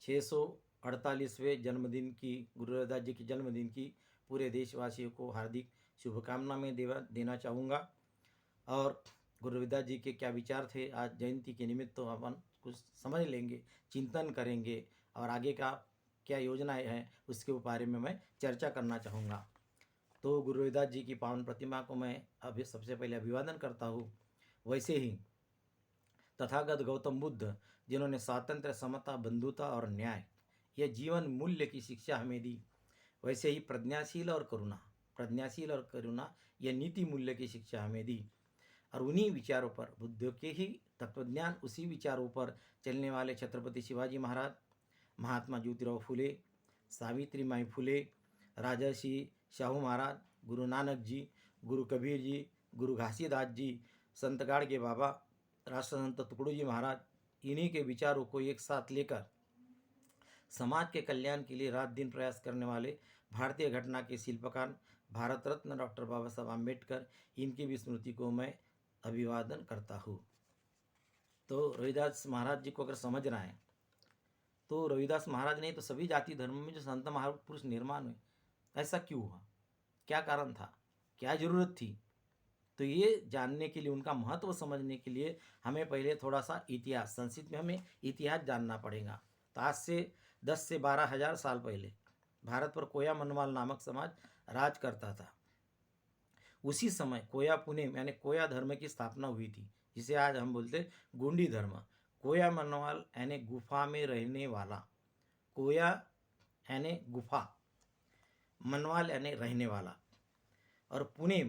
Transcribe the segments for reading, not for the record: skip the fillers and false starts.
648वें जन्मदिन की, गुरु रविदास जी के जन्मदिन की पूरे देशवासियों को हार्दिक शुभकामना मैं देना चाहूँगा। और गुरु रविदास जी के क्या विचार थे आज जयंती के निमित्त, तो अपन कुछ समझ लेंगे, चिंतन करेंगे और आगे का क्या योजनाएं हैं उसके बारे में मैं चर्चा करना चाहूँगा। तो गुरु रविदास जी की पावन प्रतिमा को मैं अभी सबसे पहले अभिवादन करता हूँ। वैसे ही तथागत गौतम बुद्ध, जिन्होंने स्वातंत्र्य, समता, बंधुता और न्याय यह जीवन मूल्य की शिक्षा हमें दी, वैसे ही प्रज्ञाशील और करुणा यह नीति मूल्य की शिक्षा हमें दी। और उन्हीं विचारों पर, बुद्ध के ही तत्वज्ञान, उसी विचारों पर चलने वाले छत्रपति शिवाजी महाराज, महात्मा ज्योतिराव फुले, सावित्री माई फुले, राजर्षि शाहू महाराज, गुरु नानक जी, गुरु कबीर जी, गुरु घासीदास जी, संत गाड़गे बाबा, राष्ट्रसंत तुकडोजी महाराज, इन्हीं के विचारों को एक साथ लेकर समाज के कल्याण के लिए रात दिन प्रयास करने वाले भारतीय घटना के शिल्पकार भारत रत्न डॉक्टर बाबा साहब आम्बेडकर, इनकी भी स्मृति को मैं अभिवादन करता हूँ। तो रविदास महाराज जी को अगर समझना है तो रविदास महाराज ने तो सभी जाति धर्म में जो संत महापुरुष निर्माण हुए, ऐसा क्यों हुआ, क्या कारण था, क्या जरूरत थी, तो ये जानने के लिए, उनका महत्व समझने के लिए हमें पहले थोड़ा सा इतिहास, संक्षिप्त में हमें इतिहास जानना पड़ेगा। तो आज से 10 से 12 हजार साल पहले भारत पर कोया मनवाल नामक समाज राज करता था। उसी समय कोया पुणे यानी कोया धर्म की स्थापना हुई थी, जिसे आज हम बोलते गोंडी धर्म। कोया मनवाल यानी गुफा में रहने वाला, कोया यानी गुफा, मनवाल यानी रहने वाला, और पुणे,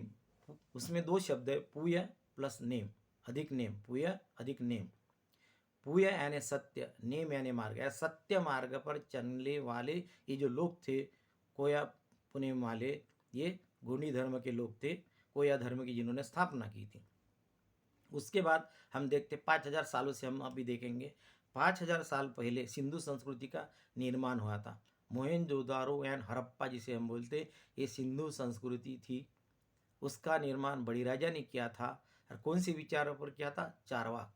उसमें दो शब्द है, पूय प्लस नेम, अधिक नेम, पूय अधिक नेम। पूय यानी सत्य, नेम यानी मार्ग, या सत्य मार्ग पर चलने वाले ये जो लोग थे कोया पुणे वाले, ये गोंडी धर्म के लोग थे, कोया धर्म की जिन्होंने स्थापना की थी। उसके बाद हम देखते 5000 सालों से, हम अभी देखेंगे 5000 साल पहले सिंधु संस्कृति का निर्माण हुआ था। मोहनजोदारो एंड हड़प्पा जिसे हम बोलते, ये सिंधु संस्कृति थी। उसका निर्माण बड़ी राजा ने किया था। और कौन से विचारों पर किया था? चारवाक।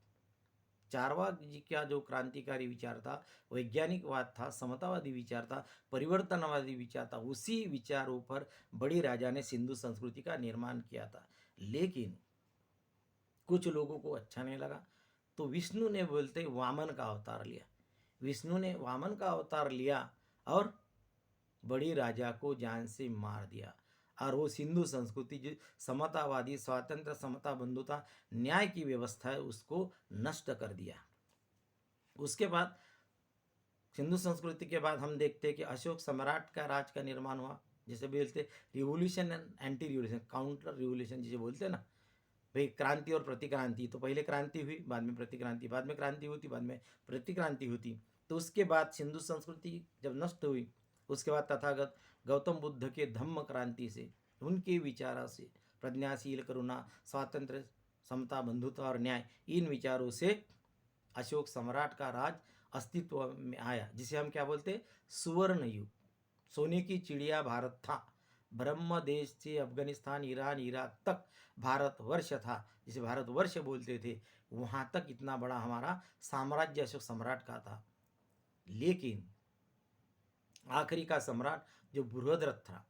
चारवाक जी का जो क्रांतिकारी विचार था, वैज्ञानिकवाद था, समतावादी विचार था, परिवर्तनवादी विचार था, उसी विचारों पर बड़ी राजा ने सिंधु संस्कृति का निर्माण किया था। लेकिन कुछ लोगों को अच्छा नहीं लगा, तो विष्णु ने बोलते वामन का अवतार लिया। विष्णु ने वामन का अवतार लिया और बड़ी राजा को जान से मार दिया, और वो सिंधु संस्कृति जो समतावादी, स्वातंत्र, समता, बंधुता, न्याय की व्यवस्था है, उसको नष्ट कर दिया। उसके बाद सिंधु संस्कृति के बाद हम देखते हैं कि अशोक सम्राट का राज का निर्माण हुआ, जिसे बोलते revolution and anti revolution, counter revolution जिसे बोलते हैं ना भाई, क्रांति और प्रतिक्रांति। तो पहले क्रांति हुई, बाद में प्रतिक्रांति, बाद में क्रांति होती, बाद में प्रतिक्रांति होती। तो उसके बाद सिंधु संस्कृति जब नष्ट हुई, उसके बाद तथागत गौतम बुद्ध के धम्म क्रांति से, उनके विचारों से, प्रज्ञाशील, करुणा, स्वातंत्र्य, समता, बंधुता और न्याय, इन विचारों से अशोक सम्राट का राज अस्तित्व में आया, जिसे हम क्या बोलते, सुवर्ण युग। सोने की चिड़िया भारत था। ब्रह्म देश से अफगानिस्तान, ईरान, इराक तक भारतवर्ष था, जिसे भारतवर्ष बोलते थे। वहाँ तक इतना बड़ा हमारा साम्राज्य अशोक सम्राट का था। लेकिन आखिरी का सम्राट जो बृहद्रथ था,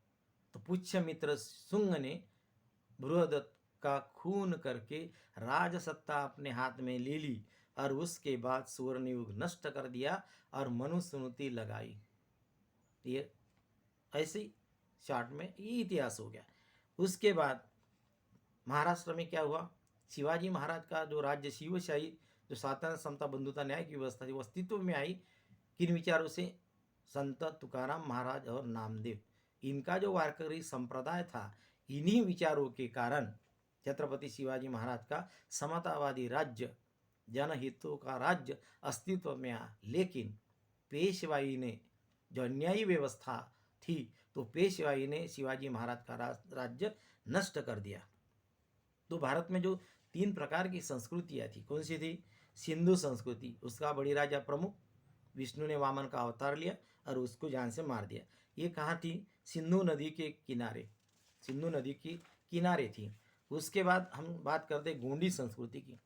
तो पुष्यमित्र शुंग ने बृहद्रथ का खून करके राजसत्ता अपने हाथ में ले ली, और उसके बाद सुवर्ण युग नष्ट कर दिया और मनुस्मृति लगाई। ये ऐसे शॉर्ट में ये इतिहास हो गया। उसके बाद महाराष्ट्र में क्या हुआ, शिवाजी महाराज का जो राज्य, शिवशाही, जो स्वातंत्र्य, समता, बंधुता, न्याय की व्यवस्था थी, वो अस्तित्व में आई। किन विचारों से? संत तुकाराम महाराज और नामदेव, इनका जो वारकरी संप्रदाय था, इन्हीं विचारों के कारण छत्रपति शिवाजी महाराज का समतावादी राज्य, जनहितों का राज्य अस्तित्व में आया। लेकिन पेशवाई ने जो अन्यायी व्यवस्था थी, तो पेशवाई ने शिवाजी महाराज का राज्य नष्ट कर दिया। तो भारत में जो 3 प्रकार की संस्कृतियाँ थी, कौन सी थी? सिंधु संस्कृति, उसका बड़ी राजा प्रमुख, विष्णु ने वामन का अवतार लिया और उसको जान से मार दिया। ये कहाँ थी? सिंधु नदी के किनारे, सिंधु नदी की किनारे थी। उसके बाद हम बात करते गोंडी संस्कृति की।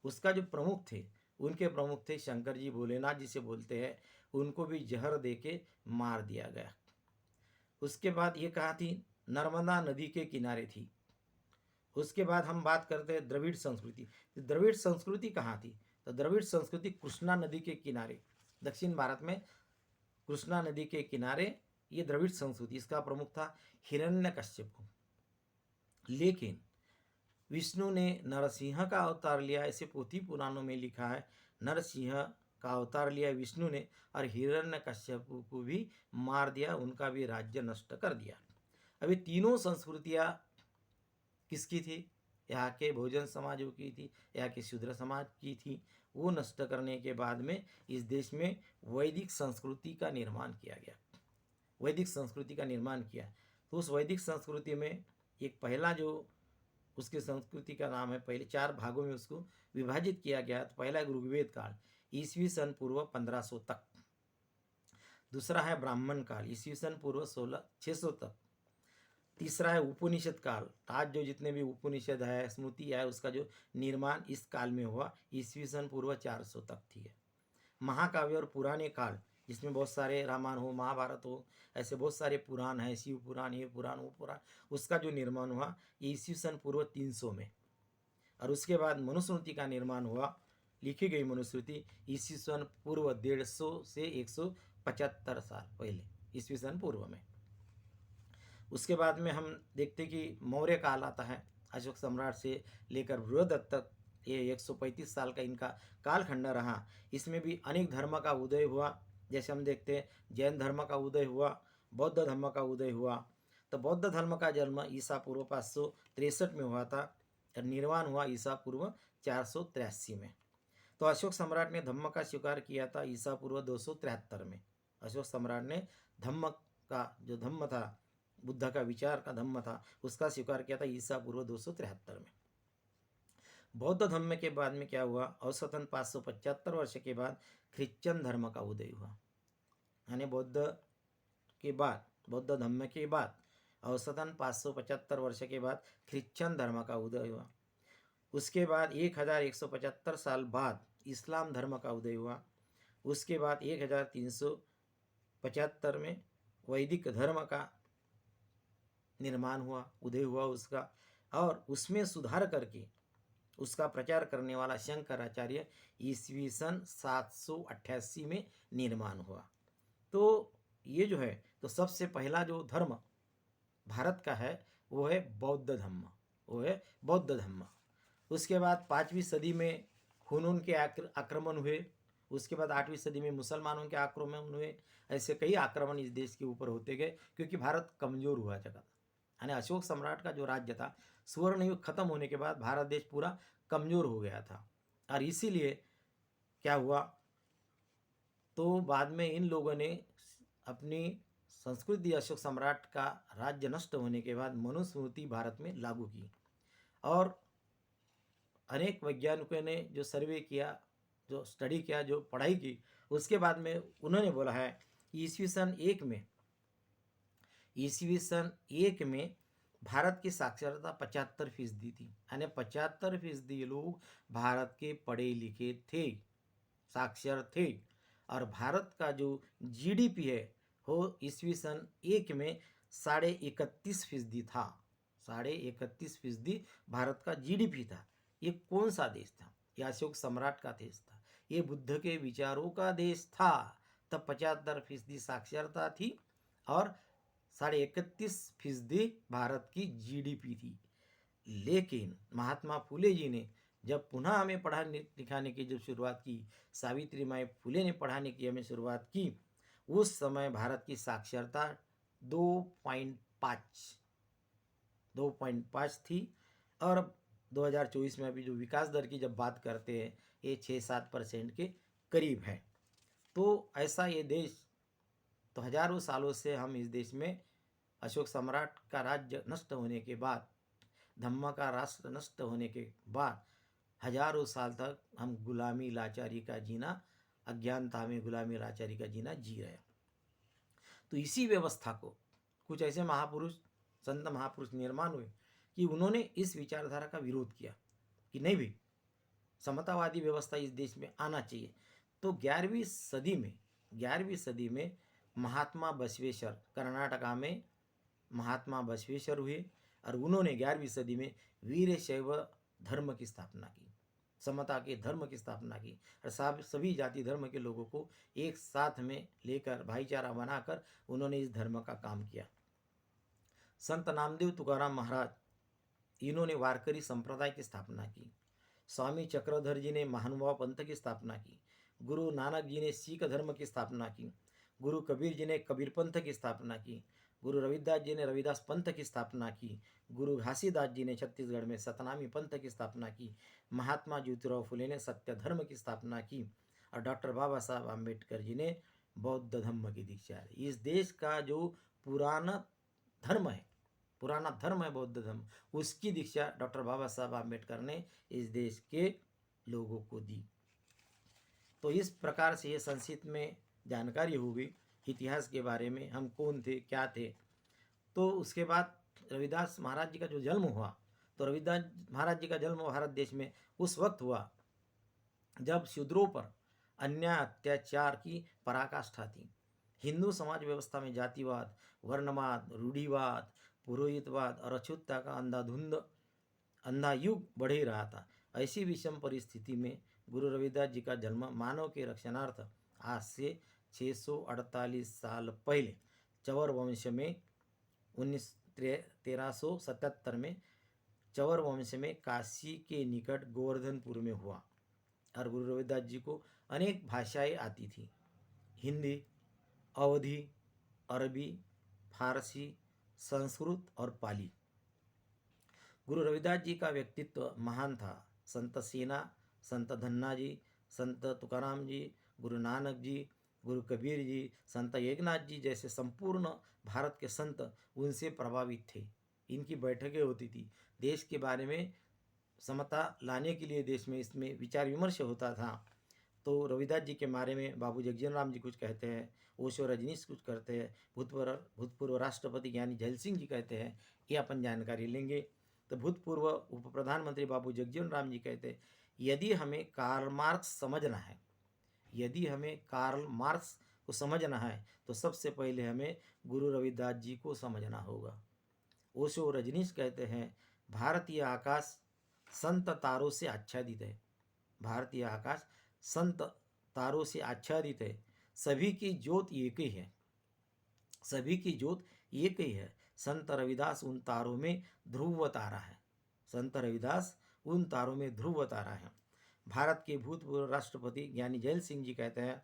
उसका जो प्रमुख थे उनके प्रमुख थे शंकर जी भोलेनाथ जिसे बोलते हैं, उनको भी जहर दे के मार दिया गया। उसके बाद ये कहाँ थी? नर्मदा नदी के किनारे थी। उसके बाद हम बात करते हैं द्रविड़ संस्कृति। तो द्रविड़ संस्कृति कहाँ थी? तो द्रविड़ संस्कृति कृष्णा नदी के किनारे, दक्षिण भारत में कृष्णा नदी के किनारे ये द्रविड़ संस्कृति, इसका प्रमुख था हिरण्यकश्यप। लेकिन विष्णु ने नरसिंह का अवतार लिया, ऐसे पोथी पुराणों में लिखा है, नरसिंह का अवतार लिया विष्णु ने और हिरण्यकश्यप को भी मार दिया, उनका भी राज्य नष्ट कर दिया। अभी तीनों संस्कृतियाँ किसकी थी? यहाँ के बहुजन समाजों की थी, यहाँ के शूद्र समाज की थी। वो नष्ट करने के बाद में इस देश में वैदिक संस्कृति का निर्माण किया गया। वैदिक संस्कृति का निर्माण किया तो उस वैदिक संस्कृति में एक पहला जो उसकी संस्कृति का नाम है, पहले 4 भागों में उसको विभाजित किया गया। तो पहला ऋग्वेद काल ईस्वी सन पूर्व 1500 तक, दूसरा है ब्राह्मण काल ईस्वी सन पूर्व 600 तक, तीसरा है उपनिषद काल, आज जो जितने भी उपनिषद है, स्मृति है, उसका जो निर्माण इस काल में हुआ ईस्वी सन पूर्व 400 तक थी। महाकाव्य और पुराने काल जिसमें बहुत सारे रामायण हो, महाभारत हो, ऐसे बहुत सारे पुराण हैं, शिव पुराण, ये पुराण, वो पुराण, उसका जो निर्माण हुआ ईस्वी सन पूर्व 300 में। और उसके बाद मनुस्मृति का निर्माण हुआ, लिखी गई मनुस्मृति ईस्वी सन पूर्व 150 से 175 साल पहले, ईस्वी सन पूर्व में। उसके बाद में हम देखते कि मौर्य काल आता है, अशोक सम्राट से लेकर बृहदत्त तक, ये 135 साल का इनका कालखंड रहा। इसमें भी अनेक धर्म का उदय हुआ, जैसे हम देखते हैं जैन धर्म का उदय हुआ, बौद्ध धर्म का उदय हुआ। तो बौद्ध धर्म का जन्म ईसा पूर्व 563 में हुआ था और निर्माण हुआ ईसा पूर्व 483 में। तो अशोक सम्राट ने धम्म का स्वीकार किया था ईसा पूर्व 273 में। अशोक सम्राट ने धम्म का, जो धम्म था, बुद्ध का विचार का धम्म था, उसका स्वीकार किया था ईसा पूर्व 273 में। बौद्ध धर्म के बाद में क्या हुआ? औसतन 575 वर्ष के बाद क्रिश्चियन धर्म का उदय हुआ। यानी बौद्ध धर्म के बाद औसतन 575 वर्ष के बाद क्रिश्चियन धर्म का उदय हुआ। उसके बाद 1175 साल बाद इस्लाम धर्म का उदय हुआ। उसके बाद 1375 में वैदिक धर्म का निर्माण हुआ, उदय हुआ उसका, और उसमें सुधार करके उसका प्रचार करने वाला शंकराचार्य ईस्वी सन 788 में निर्माण हुआ। तो ये जो है, तो सबसे पहला जो धर्म भारत का है वो है बौद्ध धर्म, वो है बौद्ध धर्म। उसके बाद 5वीं सदी में हुनून के आक्रमण हुए। उसके बाद 8वीं सदी में मुसलमानों के आक्रमण हुए। ऐसे कई आक्रमण इस देश के ऊपर होते गए, क्योंकि भारत कमजोर हुआ जगह। यानी अशोक सम्राट का जो राज्य था, स्वर्ण युग खत्म होने के बाद भारत देश पूरा कमजोर हो गया था। और इसीलिए क्या हुआ, तो बाद में इन लोगों ने अपनी संस्कृति, अशोक सम्राट का राज्य नष्ट होने के बाद मनुस्मृति भारत में लागू की। और अनेक वैज्ञानिकों ने जो सर्वे किया, जो स्टडी किया, जो पढ़ाई की, उसके बाद में उन्होंने बोला है ईस्वी सन 1 में भारत की साक्षरता 75% थी। यानी 75% लोग भारत के पढ़े लिखे थे, साक्षर थे। और भारत का जो जीडीपी है वो ईस्वी सन 1 में 31.5% था। 31.5% भारत का जीडीपी था। ये कौन सा देश था? यह अशोक सम्राट का देश था, ये बुद्ध के विचारों का देश था। तब 75% साक्षरता थी और 31.5% भारत की जीडीपी थी। लेकिन महात्मा फुले जी ने जब पुनः हमें पढ़ाने लिखाने की जब शुरुआत की, सावित्री माई फुले ने पढ़ाने की हमें शुरुआत की, उस समय भारत की साक्षरता 2.5 थी। और 2024 में अभी जो विकास दर की जब बात करते हैं, ये 6-7% के करीब है। तो ऐसा ये देश, तो हजारों सालों से हम इस देश में अशोक सम्राट का राज्य नष्ट होने के बाद, धम्म का राष्ट्र नष्ट होने के बाद हजारों साल तक हम गुलामी लाचारी का जीना, अज्ञानता में गुलामी लाचारी का जीना जी रहे। तो इसी व्यवस्था को कुछ ऐसे महापुरुष, संत महापुरुष निर्माण हुए कि उन्होंने इस विचारधारा का विरोध किया कि नहीं भाई, समतावादी व्यवस्था इस देश में आना चाहिए। तो 11वीं सदी में महात्मा बसवेश्वर कर्नाटका में महात्मा बसवेश्वर हुए और उन्होंने 11वीं सदी में वीरशैव धर्म की स्थापना की, समता के धर्म की स्थापना की और सभी जाति धर्म के लोगों को एक साथ में लेकर भाईचारा बनाकर उन्होंने इस धर्म का काम किया। संत नामदेव तुकाराम महाराज इन्होंने वारकरी संप्रदाय की स्थापना की। स्वामी चक्रधर जी ने महानुभाव पंथ की स्थापना की। गुरु नानक जी ने सिख धर्म की स्थापना की। गुरु कबीर जी ने कबीर पंथ की स्थापना की। गुरु रविदास जी ने रविदास पंथ की स्थापना की। गुरु घासीदास जी ने छत्तीसगढ़ में सतनामी पंथ की स्थापना की। महात्मा ज्योतिराव फुले ने सत्य धर्म की स्थापना की और डॉक्टर बाबा साहब आम्बेडकर जी ने बौद्ध धर्म की दीक्षा ली। इस देश का जो पुराना धर्म है बौद्ध धर्म, उसकी दीक्षा डॉक्टर बाबा साहब आम्बेडकर ने इस देश के लोगों को दी। तो इस प्रकार से ये संक्षिप्त में जानकारी होगी इतिहास के बारे में, हम कौन थे क्या थे। तो उसके बाद रविदास महाराज जी का जो जन्म हुआ, तो रविदास महाराज जी का जन्म भारत देश में उस वक्त हुआ जब शूद्रों पर अन्याय अत्याचार की पराकाष्ठा थी। हिंदू समाज व्यवस्था में जातिवाद, वर्णवाद, रूढ़िवाद, पुरोहितवाद और अछूतता का अंधायुग बढ़ ही रहा था। ऐसी विषम परिस्थिति में गुरु रविदास जी का जन्म मानव के रक्षणार्थ आज से 648 साल पहले चवर वंश में 1377 में चवर वंश में काशी के निकट गोवर्धनपुर में हुआ। और गुरु रविदास जी को अनेक भाषाएं आती थी, हिंदी, अवधी, अरबी, फारसी, संस्कृत और पाली। गुरु रविदास जी का व्यक्तित्व महान था। संत सेना, संत धन्ना जी, संत तुकाराम जी, गुरु नानक जी, गुरु कबीर जी, संत एकनाथ जी जैसे संपूर्ण भारत के संत उनसे प्रभावित थे। इनकी बैठकें होती थी, देश के बारे में समता लाने के लिए देश में इसमें विचार विमर्श होता था। तो रविदास जी के बारे में बाबू जगजीवन राम जी कुछ कहते हैं, ओशो रजनीश कुछ करते हैं, भूतपूर्व राष्ट्रपति ज्ञानी झैल सिंह जी कहते हैं, ये अपन जानकारी लेंगे। तो भूतपूर्व उप प्रधानमंत्री बाबू जगजीवन राम जी कहते हैं, यदि हमें कार्ल मार्क्स को समझना है तो सबसे पहले हमें गुरु रविदास जी को समझना होगा। ओशो रजनीश कहते हैं, भारतीय आकाश संत तारों से आच्छादित है। भारतीय आकाश संत तारों से आच्छादित है। सभी की ज्योत एक ही है। सभी की ज्योत एक ही है। संत रविदास उन तारों में ध्रुव तारा है। संत रविदास उन तारों में ध्रुव तारा है। भारत के भूतपूर्व राष्ट्रपति ज्ञानी झैल सिंह जी कहते हैं,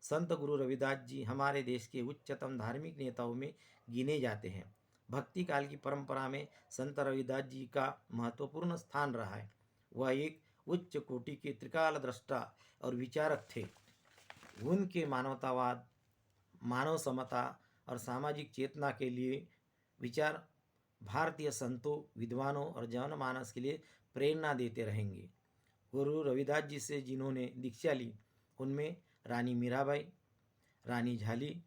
संत गुरु रविदास जी हमारे देश के उच्चतम धार्मिक नेताओं में गिने जाते हैं। भक्ति काल की परंपरा में संत रविदास जी का महत्वपूर्ण स्थान रहा है। वह एक उच्च कोटि के त्रिकाल दृष्टा और विचारक थे। उनके मानवतावाद, मानव समता और सामाजिक चेतना के लिए विचार भारतीय संतों, विद्वानों और जनमानस के लिए प्रेरणा देते रहेंगे। गुरु रविदास जी से जिन्होंने दीक्षा ली उनमें रानी मीराबाई, रानी झाली,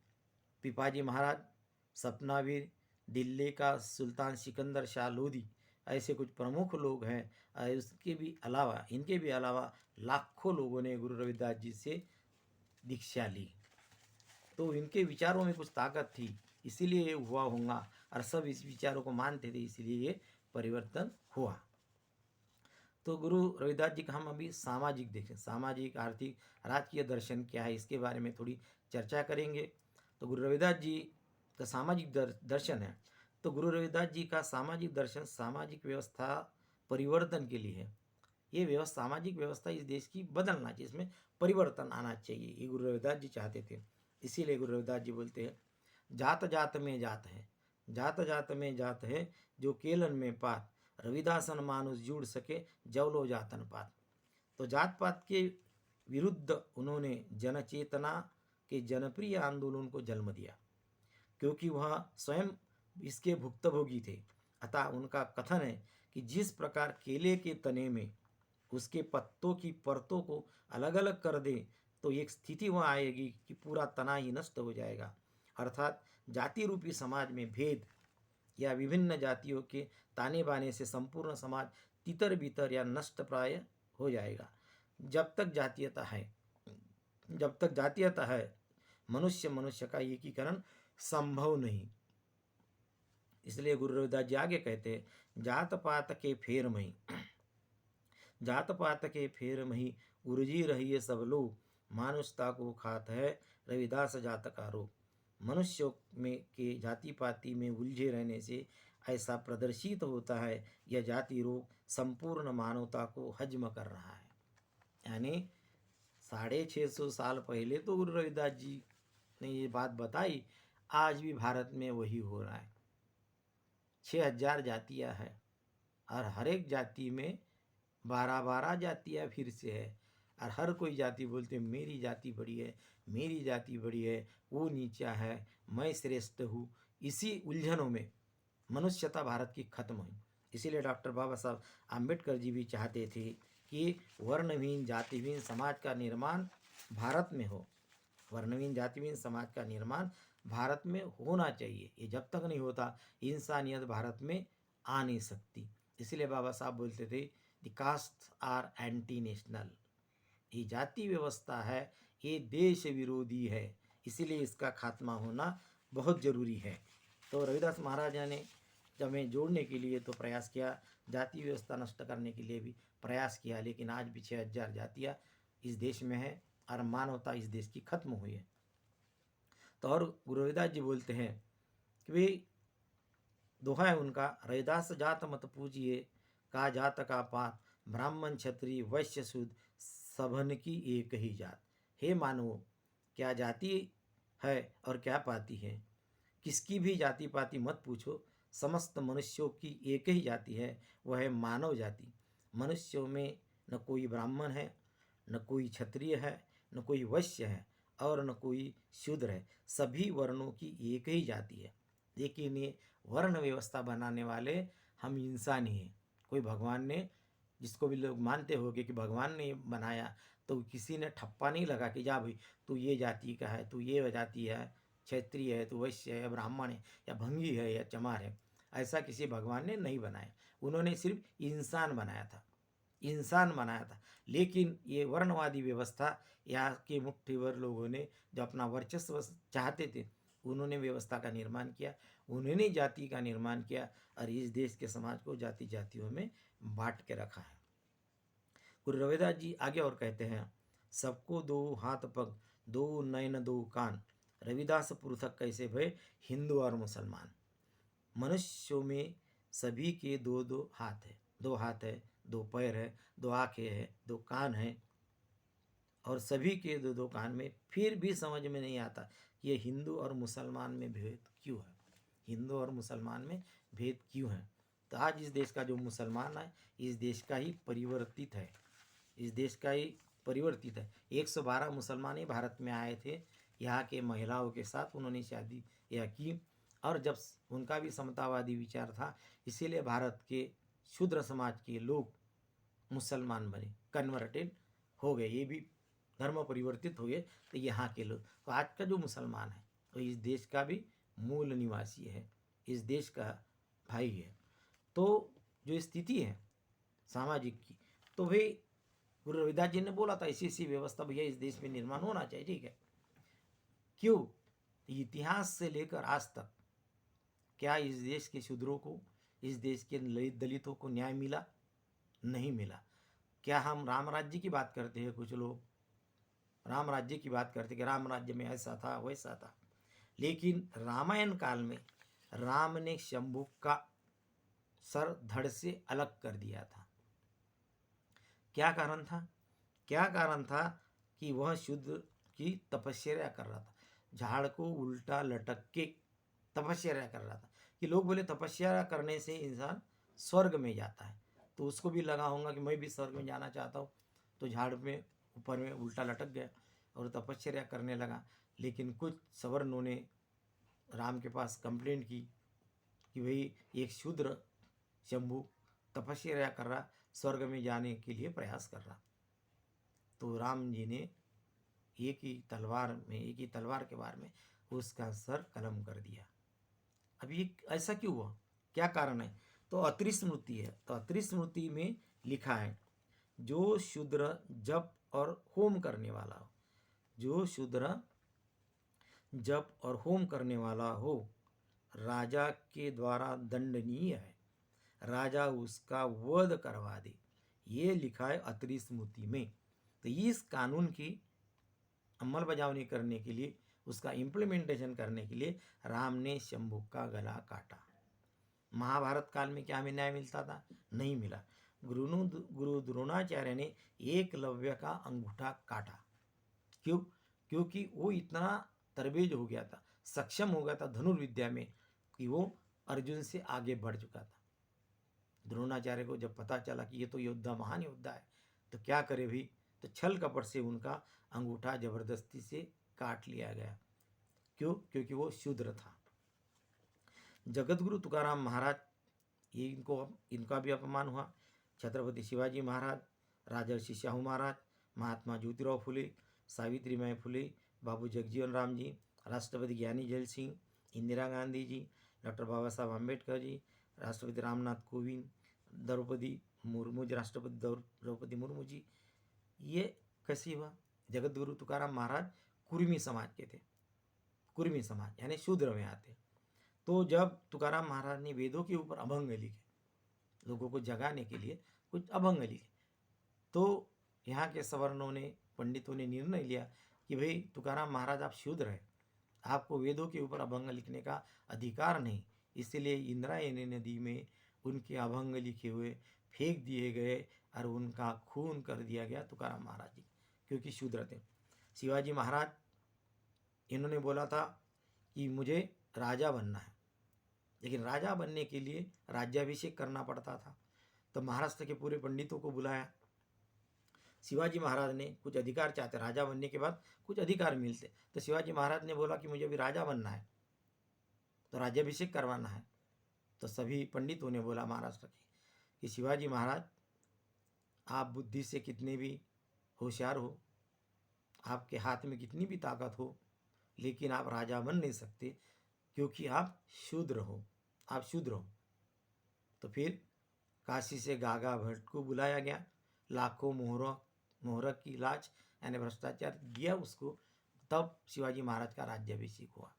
पिपाजी महाराज, सपनावीर, दिल्ली का सुल्तान सिकंदर शाह लोधी ऐसे कुछ प्रमुख लोग हैं। इनके भी अलावा लाखों लोगों ने गुरु रविदास जी से दीक्षा ली। तो इनके विचारों में कुछ ताकत थी, इसीलिए ये हुआ होगा और सब इस विचारों को मानते थे, इसलिए ये परिवर्तन हुआ। तो गुरु रविदास जी का हम अभी सामाजिक देखें, सामाजिक, आर्थिक, राजकीय दर्शन क्या है इसके बारे में थोड़ी चर्चा करेंगे। तो गुरु रविदास जी का सामाजिक दर्शन है। तो गुरु रविदास जी का सामाजिक दर्शन सामाजिक व्यवस्था परिवर्तन के लिए है। ये सामाजिक व्यवस्था इस देश की बदलना चाहिए, इसमें परिवर्तन आना चाहिए, ये गुरु रविदास जी चाहते थे। इसीलिए गुरु रविदास जी बोलते हैं, जात जात में जात है, जात जात में जात है, जो केलन में पात, रविदासन मानुष जुड़ सके, जवलो जातन पात। तो जात पात के विरुद्ध उन्होंने जनचेतना के जनप्रिय आंदोलन को जन्म दिया, क्योंकि वह स्वयं इसके भुक्तभोगी थे। अतः उनका कथन है कि जिस प्रकार केले के तने में उसके पत्तों की परतों को अलग अलग कर दे तो एक स्थिति वह आएगी कि पूरा तना ही नष्ट हो जाएगा। अर्थात जाति रूपी समाज में भेद या विभिन्न जातियों के ताने बाने से संपूर्ण समाज तितर बितर या नष्ट प्राय हो जाएगा। जब तक जातीयता है, जब तक जातीयता है, मनुष्य मनुष्य का एकीकरण संभव नहीं। इसलिए गुरु रविदास जी आगे कहते हैं, जात पात के फेर मही, जात पात के फेर मही उलझी रही है सब लोग, मानुषता को खात है रविदास जात का रोग। मनुष्यों में के जाति पाति में उलझे रहने से ऐसा प्रदर्शित होता है, यह जाति रोग संपूर्ण मानवता को हजम कर रहा है। यानी 650 साल पहले तो गुरु रविदास जी ने ये बात बताई, आज भी भारत में वही हो रहा है। 6000 जातियां हैं और हर एक जाति में 12-12 जातियां फिर से है, और हर कोई जाति बोलते मेरी जाति बड़ी है, मेरी जाति बड़ी है, वो नीचा है, मैं श्रेष्ठ हूँ। इसी उलझनों में मनुष्यता भारत की खत्म हुई। इसीलिए डॉक्टर बाबा साहब आम्बेडकर जी भी चाहते थे कि वर्णहीन जातिहीन समाज का निर्माण भारत में हो, वर्णहीन जातिहीन समाज का निर्माण भारत में होना चाहिए। ये जब तक नहीं होता इंसानियत भारत में आ नहीं सकती। इसलिए बाबा साहब बोलते थे, the caste are anti national, ये जाति व्यवस्था है, ये देश विरोधी है, इसीलिए इसका खात्मा होना बहुत जरूरी है। तो रविदास महाराज ने जब हमें जोड़ने के लिए तो प्रयास किया, जाति व्यवस्था नष्ट करने के लिए भी प्रयास किया, लेकिन आज भी 6000 जातियाँ इस देश में है और मानवता इस देश की खत्म हुई है। तो और गुरु रविदास जी बोलते हैं कि भाई दोहा है उनका, रविदास जात मत पूजिए, का जात का पात, ब्राह्मण क्षत्रिय वैश्य शूद्र सबन की एक ही जात। हे मानवो, क्या जाति है और क्या पाति है, किसकी भी जाति पाति मत पूछो, समस्त मनुष्यों की एक ही जाति है, वह है मानव जाति। मनुष्यों में न कोई ब्राह्मण है, न कोई क्षत्रिय है, न कोई वैश्य है और न कोई शूद्र है, सभी वर्णों की एक ही जाति है। लेकिन ये वर्ण व्यवस्था बनाने वाले हम इंसान ही हैं। कोई भगवान ने, जिसको भी लोग मानते होंगे कि भगवान ने बनाया, तो किसी ने ठप्पा नहीं लगा कि जा भाई तू ये जाति का है, तू ये जाति है, क्षत्रिय है, तू वैश्य है, या ब्राह्मण है, या भंगी है, या चमार है। ऐसा किसी भगवान ने नहीं बनाया, उन्होंने सिर्फ इंसान बनाया था, इंसान बनाया था। लेकिन ये वर्णवादी व्यवस्था यहाँ के मुट्ठीभर लोगों ने जो अपना वर्चस्व चाहते थे, उन्होंने व्यवस्था का निर्माण किया, उन्होंने जाति का निर्माण किया और इस देश के समाज को जाति जातियों में बांट के रखा है। गुरु रविदास जी आगे और कहते हैं, सबको दो हाथ पग, दो नयन दो कान, रविदास पृथक कैसे भय हिंदू और मुसलमान। मनुष्यों में सभी के दो दो हाथ है, दो हाथ है, दो पैर है, दो आंखें है, दो कान है, और सभी के दो दो कान में, फिर भी समझ में नहीं आता कि ये हिंदू और मुसलमान में भेद क्यों है, हिंदू और मुसलमान में भेद क्यों है। तो आज इस देश का जो मुसलमान है, इस देश का ही परिवर्तित है, इस देश का ही परिवर्तित है। 112 मुसलमान ही भारत में आए थे, यहाँ के महिलाओं के साथ उन्होंने शादी यह की, और जब उनका भी समतावादी विचार था, इसीलिए भारत के शूद्र समाज के लोग मुसलमान बने, कन्वर्टेड हो गए, ये भी धर्म परिवर्तित हो गए। तो यहाँ के लोग, तो आज का जो मुसलमान है तो इस देश का भी मूल निवासी है, इस देश का भाई है। तो जो स्थिति है सामाजिक की, तो भाई गुरु रविदास जी ने बोला था ऐसी व्यवस्था भैया इस देश में निर्माण होना चाहिए, ठीक है। क्यों? इतिहास से लेकर आज तक क्या इस देश के शूद्रों को, इस देश के दलितों को न्याय मिला? नहीं मिला। क्या हम राम राज्य की बात करते हैं, कुछ लोग राम राज्य की बात करते कि राम राज्य में ऐसा था वैसा था, लेकिन रामायण काल में राम ने शंभु का सर धड़ से अलग कर दिया था। क्या कारण था? क्या कारण था कि वह शुद्ध की तपस्या कर रहा था, झाड़ को उल्टा लटक के तपस्या कर रहा था, कि लोग बोले तपस्या करने से इंसान स्वर्ग में जाता है, तो उसको भी लगा होगा कि मैं भी स्वर्ग में जाना चाहता हूँ, तो झाड़ में ऊपर में उल्टा लटक गया और तपस्या करने लगा। लेकिन कुछ सवर्णों ने राम के पास कंप्लेंट की कि भाई एक शूद्र शंभु तपस्या कर रहा, स्वर्ग में जाने के लिए प्रयास कर रहा। तो राम जी ने एक ही तलवार के बार में उसका सर कलम कर दिया। अब ये ऐसा क्यों हुआ, क्या कारण है? तो अत्रि स्मृति है, तो अत्रि स्मृति में लिखा है जो शूद्र जप और होम करने वाला हो, जो शूद्र जप और होम करने वाला हो, राजा के द्वारा दंडनीय है, राजा उसका वध करवा दे। ये लिखा है अत्रि स्मृति में। तो इस कानून की अमल बजावनी करने के लिए, उसका इम्प्लीमेंटेशन करने के लिए राम ने शंभु का गला काटा। महाभारत काल में क्या हमें न्याय मिलता था? नहीं मिला। गुरु द्रोणाचार्य ने एकलव्य का अंगूठा काटा। क्यों? क्योंकि वो इतना तरबेज हो गया था, सक्षम हो गया था धनुर्विद्या में, कि वो अर्जुन से आगे बढ़ चुका था। द्रोणाचार्य को जब पता चला कि ये तो योद्धा, महान योद्धा है, तो क्या करे भी, तो छल कपट से उनका अंगूठा जबरदस्ती से काट लिया गया। क्यों? क्योंकि वो शूद्र था। जगतगुरु तुकाराम महाराज, ये इनका भी अपमान हुआ। छत्रपति शिवाजी महाराज, राजर्षि शाहू महाराज, महात्मा ज्योतिराव फुले, सावित्रीबाई फुले, बाबू जगजीवन राम जी, राष्ट्रपति ज्ञानी जैल सिंह, इंदिरा गांधी जी, डॉक्टर बाबा साहब अम्बेडकर जी, राष्ट्रपति रामनाथ कोविंद, द्रौपदी मुर्मू जी, राष्ट्रपति द्रौपदी मुर्मू जी, ये कैसे हुआ? जगतगुरु तुकाराम महाराज कुर्मी समाज के थे। कुर्मी समाज यानी शूद्र में आते। तो जब तुकाराम महाराज ने वेदों के ऊपर अभंग लिखे, लोगों को जगाने के लिए कुछ अभंग लिखे, तो यहाँ के सवर्णों ने, पंडितों ने निर्णय लिया कि भाई तुकाराम महाराज आप शूद्र हैं, आपको वेदों के ऊपर अभंग लिखने का अधिकार नहीं। इसलिए इंद्रायणी नदी में उनके अभंग लिखे हुए फेंक दिए गए और उनका खून कर दिया गया तुकाराम महाराज जी, क्योंकि शूद्र थे। शिवाजी महाराज, इन्होंने बोला था कि मुझे राजा बनना है, लेकिन राजा बनने के लिए राज्याभिषेक करना पड़ता था। तो महाराष्ट्र के पूरे पंडितों को बुलाया। शिवाजी महाराज ने कुछ अधिकार चाहते, राजा बनने के बाद कुछ अधिकार मिलते। तो शिवाजी महाराज ने बोला कि मुझे अभी राजा बनना है, तो राज्याभिषेक करवाना है। तो सभी पंडितों ने बोला महाराष्ट्र के कि शिवाजी महाराज, आप बुद्धि से कितने भी होशियार हो, आपके हाथ में कितनी भी ताकत हो, लेकिन आप राजा बन नहीं सकते, क्योंकि आप शूद्र हो, आप शूद्र हो। तो फिर काशी से गागा भट्ट को बुलाया गया, लाखों मोहरक की लाज यानी भ्रष्टाचार दिया उसको, तब शिवाजी महाराज का राज्याभिषेक हुआ।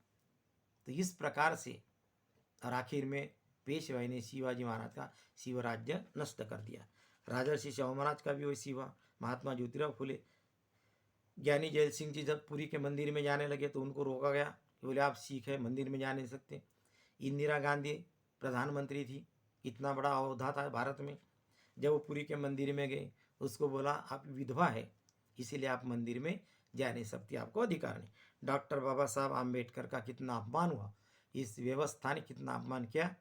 तो इस प्रकार से, और आखिर में पेशवाई ने शिवाजी महाराज का शिवराज्य नष्ट कर दिया। राजर्षि शाहू महाराज का भी वैसी हुआ। महात्मा ज्योतिराव फुले, ज्ञानी जैल सिंह जी जब पुरी के मंदिर में जाने लगे तो उनको रोका गया, बोले आप सिख है, मंदिर में जा नहीं सकते। इंदिरा गांधी प्रधानमंत्री थी, इतना बड़ा ओहदा था भारत में, जब वो पुरी के मंदिर में गए, उसको बोला आप विधवा है, इसीलिए आप मंदिर में जा नहीं सकती, आपको अधिकार नहीं। डॉक्टर बाबा साहब आम्बेडकर का कितना अपमान हुआ, इस व्यवस्था ने कितना अपमान किया,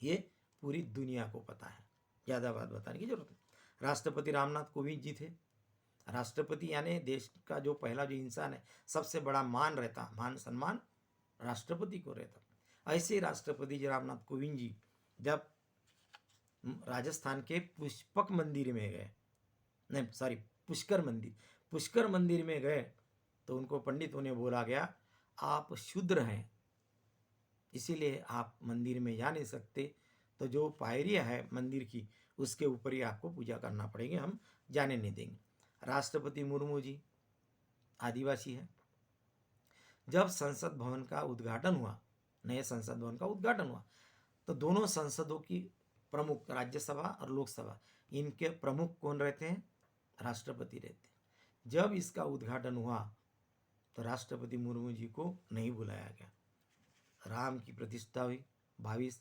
ये पूरी दुनिया को पता है, ज़्यादा बात बताने की जरूरत नहीं। राष्ट्रपति रामनाथ कोविंद जी थे। राष्ट्रपति यानी देश का जो पहला जो इंसान है, सबसे बड़ा मान रहता, मान सम्मान राष्ट्रपति को रहता। ऐसे राष्ट्रपति जी रामनाथ कोविंद जी जब राजस्थान के पुष्पक मंदिर में गए, नहीं सॉरी पुष्कर मंदिर में गए, तो उनको पंडितों ने बोला गया आप शूद्र हैं, इसीलिए आप मंदिर में जा नहीं सकते। तो जो पायरियाँ है मंदिर की, उसके ऊपर ही आपको पूजा करना पड़ेगी, हम जाने नहीं देंगे। राष्ट्रपति मुर्मू जी आदिवासी है। जब संसद भवन का उद्घाटन हुआ, नए संसद भवन का उद्घाटन हुआ, तो दोनों संसदों की प्रमुख, राज्यसभा और लोकसभा, इनके प्रमुख कौन रहते हैं? राष्ट्रपति रहते हैं। जब इसका उद्घाटन हुआ तो राष्ट्रपति मुर्मू जी को नहीं बुलाया गया। राम की प्रतिष्ठा हुई, 22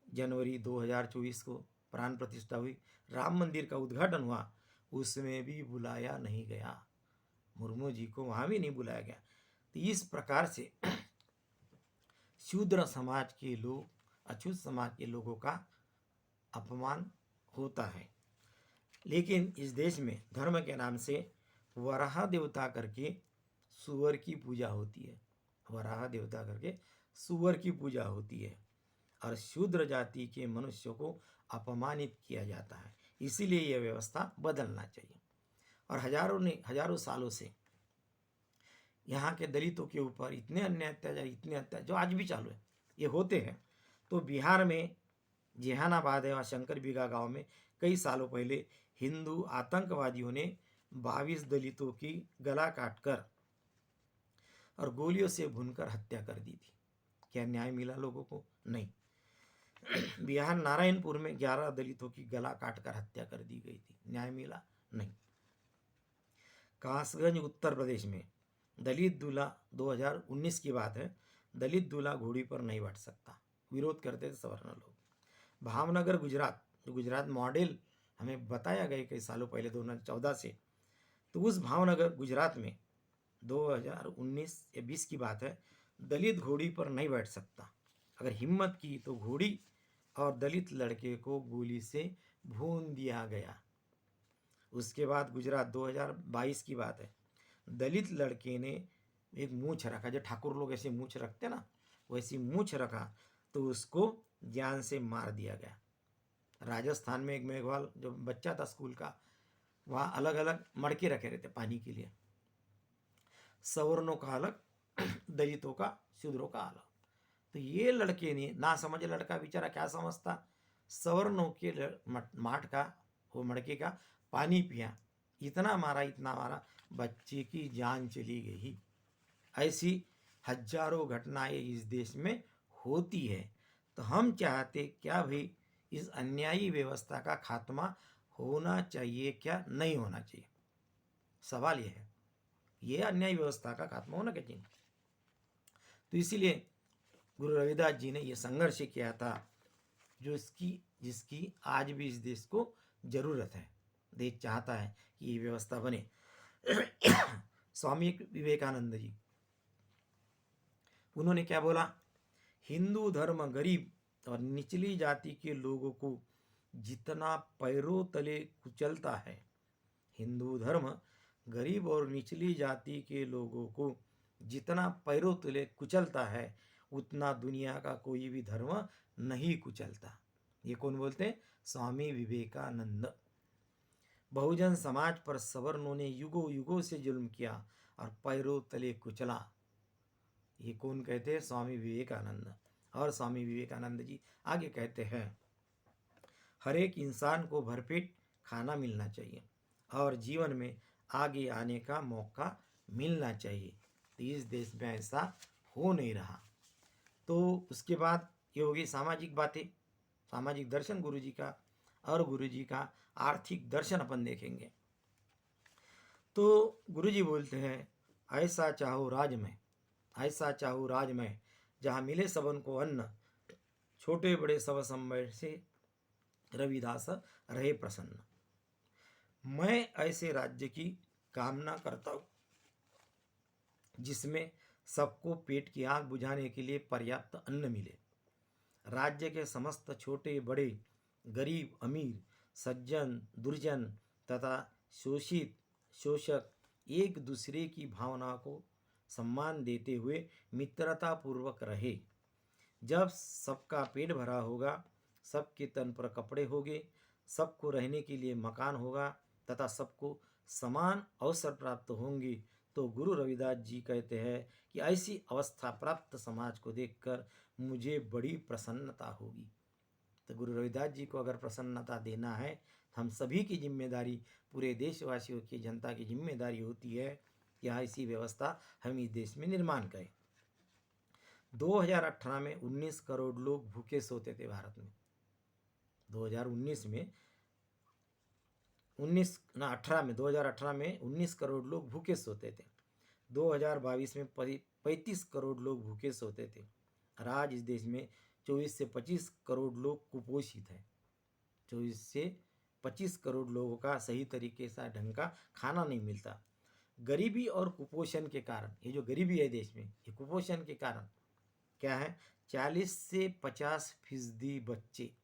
जनवरी 2024 को प्राण प्रतिष्ठा हुई, राम मंदिर का उद्घाटन हुआ, उसमें भी बुलाया नहीं गया, मुर्मू जी को वहाँ भी नहीं बुलाया गया। तो इस प्रकार से शूद्र समाज के लोग, अछूत समाज के लोगों का अपमान होता है। लेकिन इस देश में धर्म के नाम से वराह देवता करके सुअर की पूजा होती है, वराह देवता करके सुअर की पूजा होती है, और शूद्र जाति के मनुष्यों को अपमानित किया जाता है। इसीलिए यह व्यवस्था बदलना चाहिए। और हजारों सालों से यहाँ के दलितों के ऊपर इतने अत्याचार जो आज भी चालू है, ये होते हैं। तो बिहार में जहानाबाद है, वहाँ शंकर बीघा गांव में कई सालों पहले हिंदू आतंकवादियों ने 22 दलितों की गला काटकर और गोलियों से भूनकर हत्या कर दी थी। क्या न्याय मिला लोगों को? नहीं। बिहार नारायणपुर में 11 दलितों की गला काटकर हत्या कर दी गई थी। न्याय मिला? नहीं। कासगंज उत्तर प्रदेश में दलित दूल्हा, 2019 की बात है, दलित दूल्हा घोड़ी पर नहीं बैठ सकता, विरोध करते थे सवर्ण लोग। भावनगर गुजरात, जो गुजरात मॉडल हमें बताया गया कई सालों पहले 2014 से, तो उस भावनगर गुजरात में 2019 या 20 की बात है, दलित घोड़ी पर नहीं बैठ सकता। अगर हिम्मत की तो घोड़ी और दलित लड़के को गोली से भून दिया गया। उसके बाद गुजरात 2022 की बात है, दलित लड़के ने एक मूछ रखा, जो ठाकुर लोग ऐसे मूछ रखते ना, वैसी मूछ रखा, तो उसको जान से मार दिया गया। राजस्थान में एक मेघवाल जो बच्चा था स्कूल का, वहाँ अलग अलग मड़के रखे रहते पानी के लिए, सवर्णों का अलग, दलितों का, शूद्रों का अलग। तो ये लड़के ने, ना समझ लड़का बेचारा क्या समझता, सवर्णों के माठ का, वो मड़के का पानी पिया, इतना मारा, बच्चे की जान चली गई। ऐसी हजारों घटनाएं इस देश में होती है। तो हम चाहते क्या भाई, इस अन्यायी व्यवस्था का खात्मा होना चाहिए क्या नहीं होना चाहिए? सवाल यह है, ये अन्यायी व्यवस्था का खात्मा होना चाहिए। तो इसीलिए गुरु रविदास जी ने यह संघर्ष किया था, जिसकी आज भी इस देश को जरूरत है। देश चाहता है कि ये व्यवस्था बने। स्वामी विवेकानंद जी, उन्होंने क्या बोला, हिंदू धर्म गरीब और निचली जाति के लोगों को जितना पैरों तले कुचलता है, हिंदू धर्म गरीब और निचली जाति के लोगों को जितना पैरों तले कुचलता है, उतना दुनिया का कोई भी धर्म नहीं कुचलता। ये कौन बोलते हैं? स्वामी विवेकानंद। बहुजन समाज पर सवर्णों ने युगों युगों से जुल्म किया और पैरों तले कुचला। ये कौन कहते हैं? स्वामी विवेकानंद। और स्वामी विवेकानंद जी आगे कहते हैं, हर एक इंसान को भरपेट खाना मिलना चाहिए और जीवन में आगे आने का मौका मिलना चाहिए। तो इस देश में ऐसा हो नहीं रहा। तो उसके बाद ये होगी सामाजिक बातें, सामाजिक दर्शन गुरुजी का, और गुरुजी का आर्थिक दर्शन अपन देखेंगे। तो गुरुजी बोलते हैं, ऐसा चाहो राज में, ऐसा चाहो राज में, जहाँ मिले सबन को अन्न, छोटे बड़े सब संबंध से रविदास रहे प्रसन्न। मैं ऐसे राज्य की कामना करता हूँ जिसमें सबको पेट की आग बुझाने के लिए पर्याप्त अन्न मिले। राज्य के समस्त छोटे बड़े, गरीब अमीर, सज्जन दुर्जन तथा शोषित शोषक एक दूसरे की भावना को सम्मान देते हुए मित्रता पूर्वक रहे। जब सबका पेट भरा होगा, सबके तन पर कपड़े होंगे, सबको रहने के लिए मकान होगा तथा सबको समान अवसर प्राप्त होंगे, तो गुरु रविदास जी कहते हैं कि ऐसी अवस्था प्राप्त समाज को देखकर मुझे बड़ी प्रसन्नता होगी। तो गुरु रविदास जी को अगर प्रसन्नता देना है, हम सभी की जिम्मेदारी, पूरे देशवासियों की, जनता की जिम्मेदारी होती है कि ऐसी व्यवस्था हम इस देश में निर्माण करें। 2018 में 19 करोड़ लोग भूखे सोते थे भारत में। 2018 में 19 करोड़ लोग भूखे सोते थे। 2022 में 35 करोड़ लोग भूखे सोते थे। और आज इस देश में 24 से 25 करोड़ लोग कुपोषित हैं। 24 से 25 करोड़ लोगों का सही तरीके से ढंग का खाना नहीं मिलता। गरीबी और कुपोषण के कारण, ये जो गरीबी है देश में, ये कुपोषण के कारण क्या है, 40 से 50% बच्चे,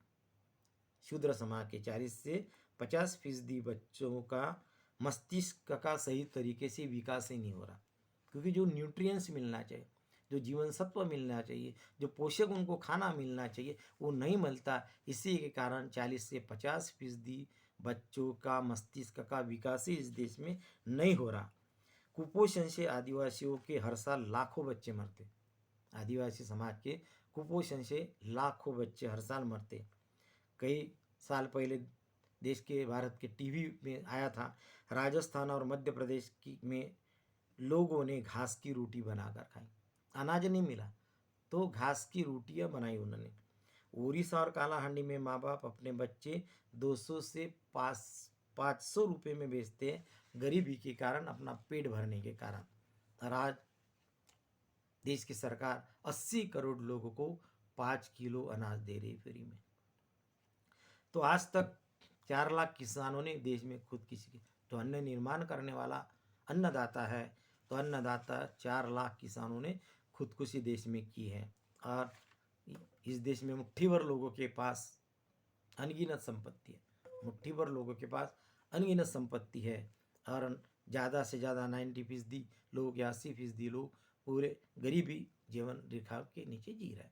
शूद्र समाज के 40 से 50% बच्चों का मस्तिष्क का सही तरीके से विकास ही नहीं हो रहा, क्योंकि जो न्यूट्रिएंट्स मिलना चाहिए, जो जीवन सत्व मिलना चाहिए, जो पोषक उनको खाना मिलना चाहिए, वो नहीं मिलता। इसी के कारण 40 से 50% बच्चों का मस्तिष्क का विकास ही इस देश में नहीं हो रहा। कुपोषण से आदिवासियों के हर साल लाखों बच्चे मरते। आदिवासी समाज के कुपोषण से लाखों बच्चे हर साल मरते। कई साल पहले देश के भारत के टीवी में आया था, राजस्थान और मध्य प्रदेश की में लोगों ने घास की रोटी बनाकर खाई। अनाज नहीं मिला तो घास की रोटियां बनाई उन्होंने। उड़ीसा और कालाहांडी में माँ बाप अपने बच्चे 200 से 500 रुपये में बेचते हैं, गरीबी के कारण, अपना पेट भरने के कारण। और आज देश की सरकार 80 करोड़ लोगों को 5 किलो अनाज दे रही फ्री में। तो आज तक 4 लाख किसानों ने देश में खुदकुशी, जो अन्न निर्माण करने वाला अन्नदाता है, तो अन्नदाता 4 लाख किसानों ने खुदकुशी देश में की है। और इस देश में मुट्ठी भर लोगों के पास अनगिनत संपत्ति है, मुट्ठी भर लोगों के पास अनगिनत संपत्ति है। और ज़्यादा से ज़्यादा 90% लोग या 80% लोग पूरे गरीबी जीवन रेखा के नीचे जी रहे हैं।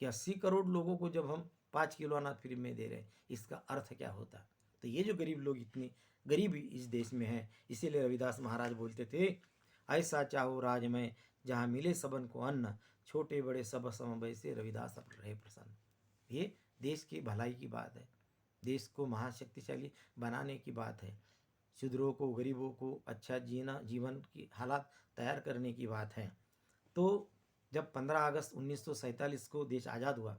कि 80 करोड़ लोगों को जब हम 5 किलो अनाज फ्री में दे रहे हैं, इसका अर्थ क्या होता? तो ये जो गरीब लोग, इतनी गरीबी इस देश में है, इसीलिए रविदास महाराज बोलते थे, ऐसा चाहो राज में जहाँ मिले सबन को अन्न, छोटे बड़े सब सम वैसे रविदास अब रहे प्रसन्न। ये देश की भलाई की बात है, देश को महाशक्तिशाली बनाने की बात है, शूद्रों को, गरीबों को अच्छा जीवन की हालात तैयार करने की बात है। तो जब 15 अगस्त 1947 को देश आज़ाद हुआ,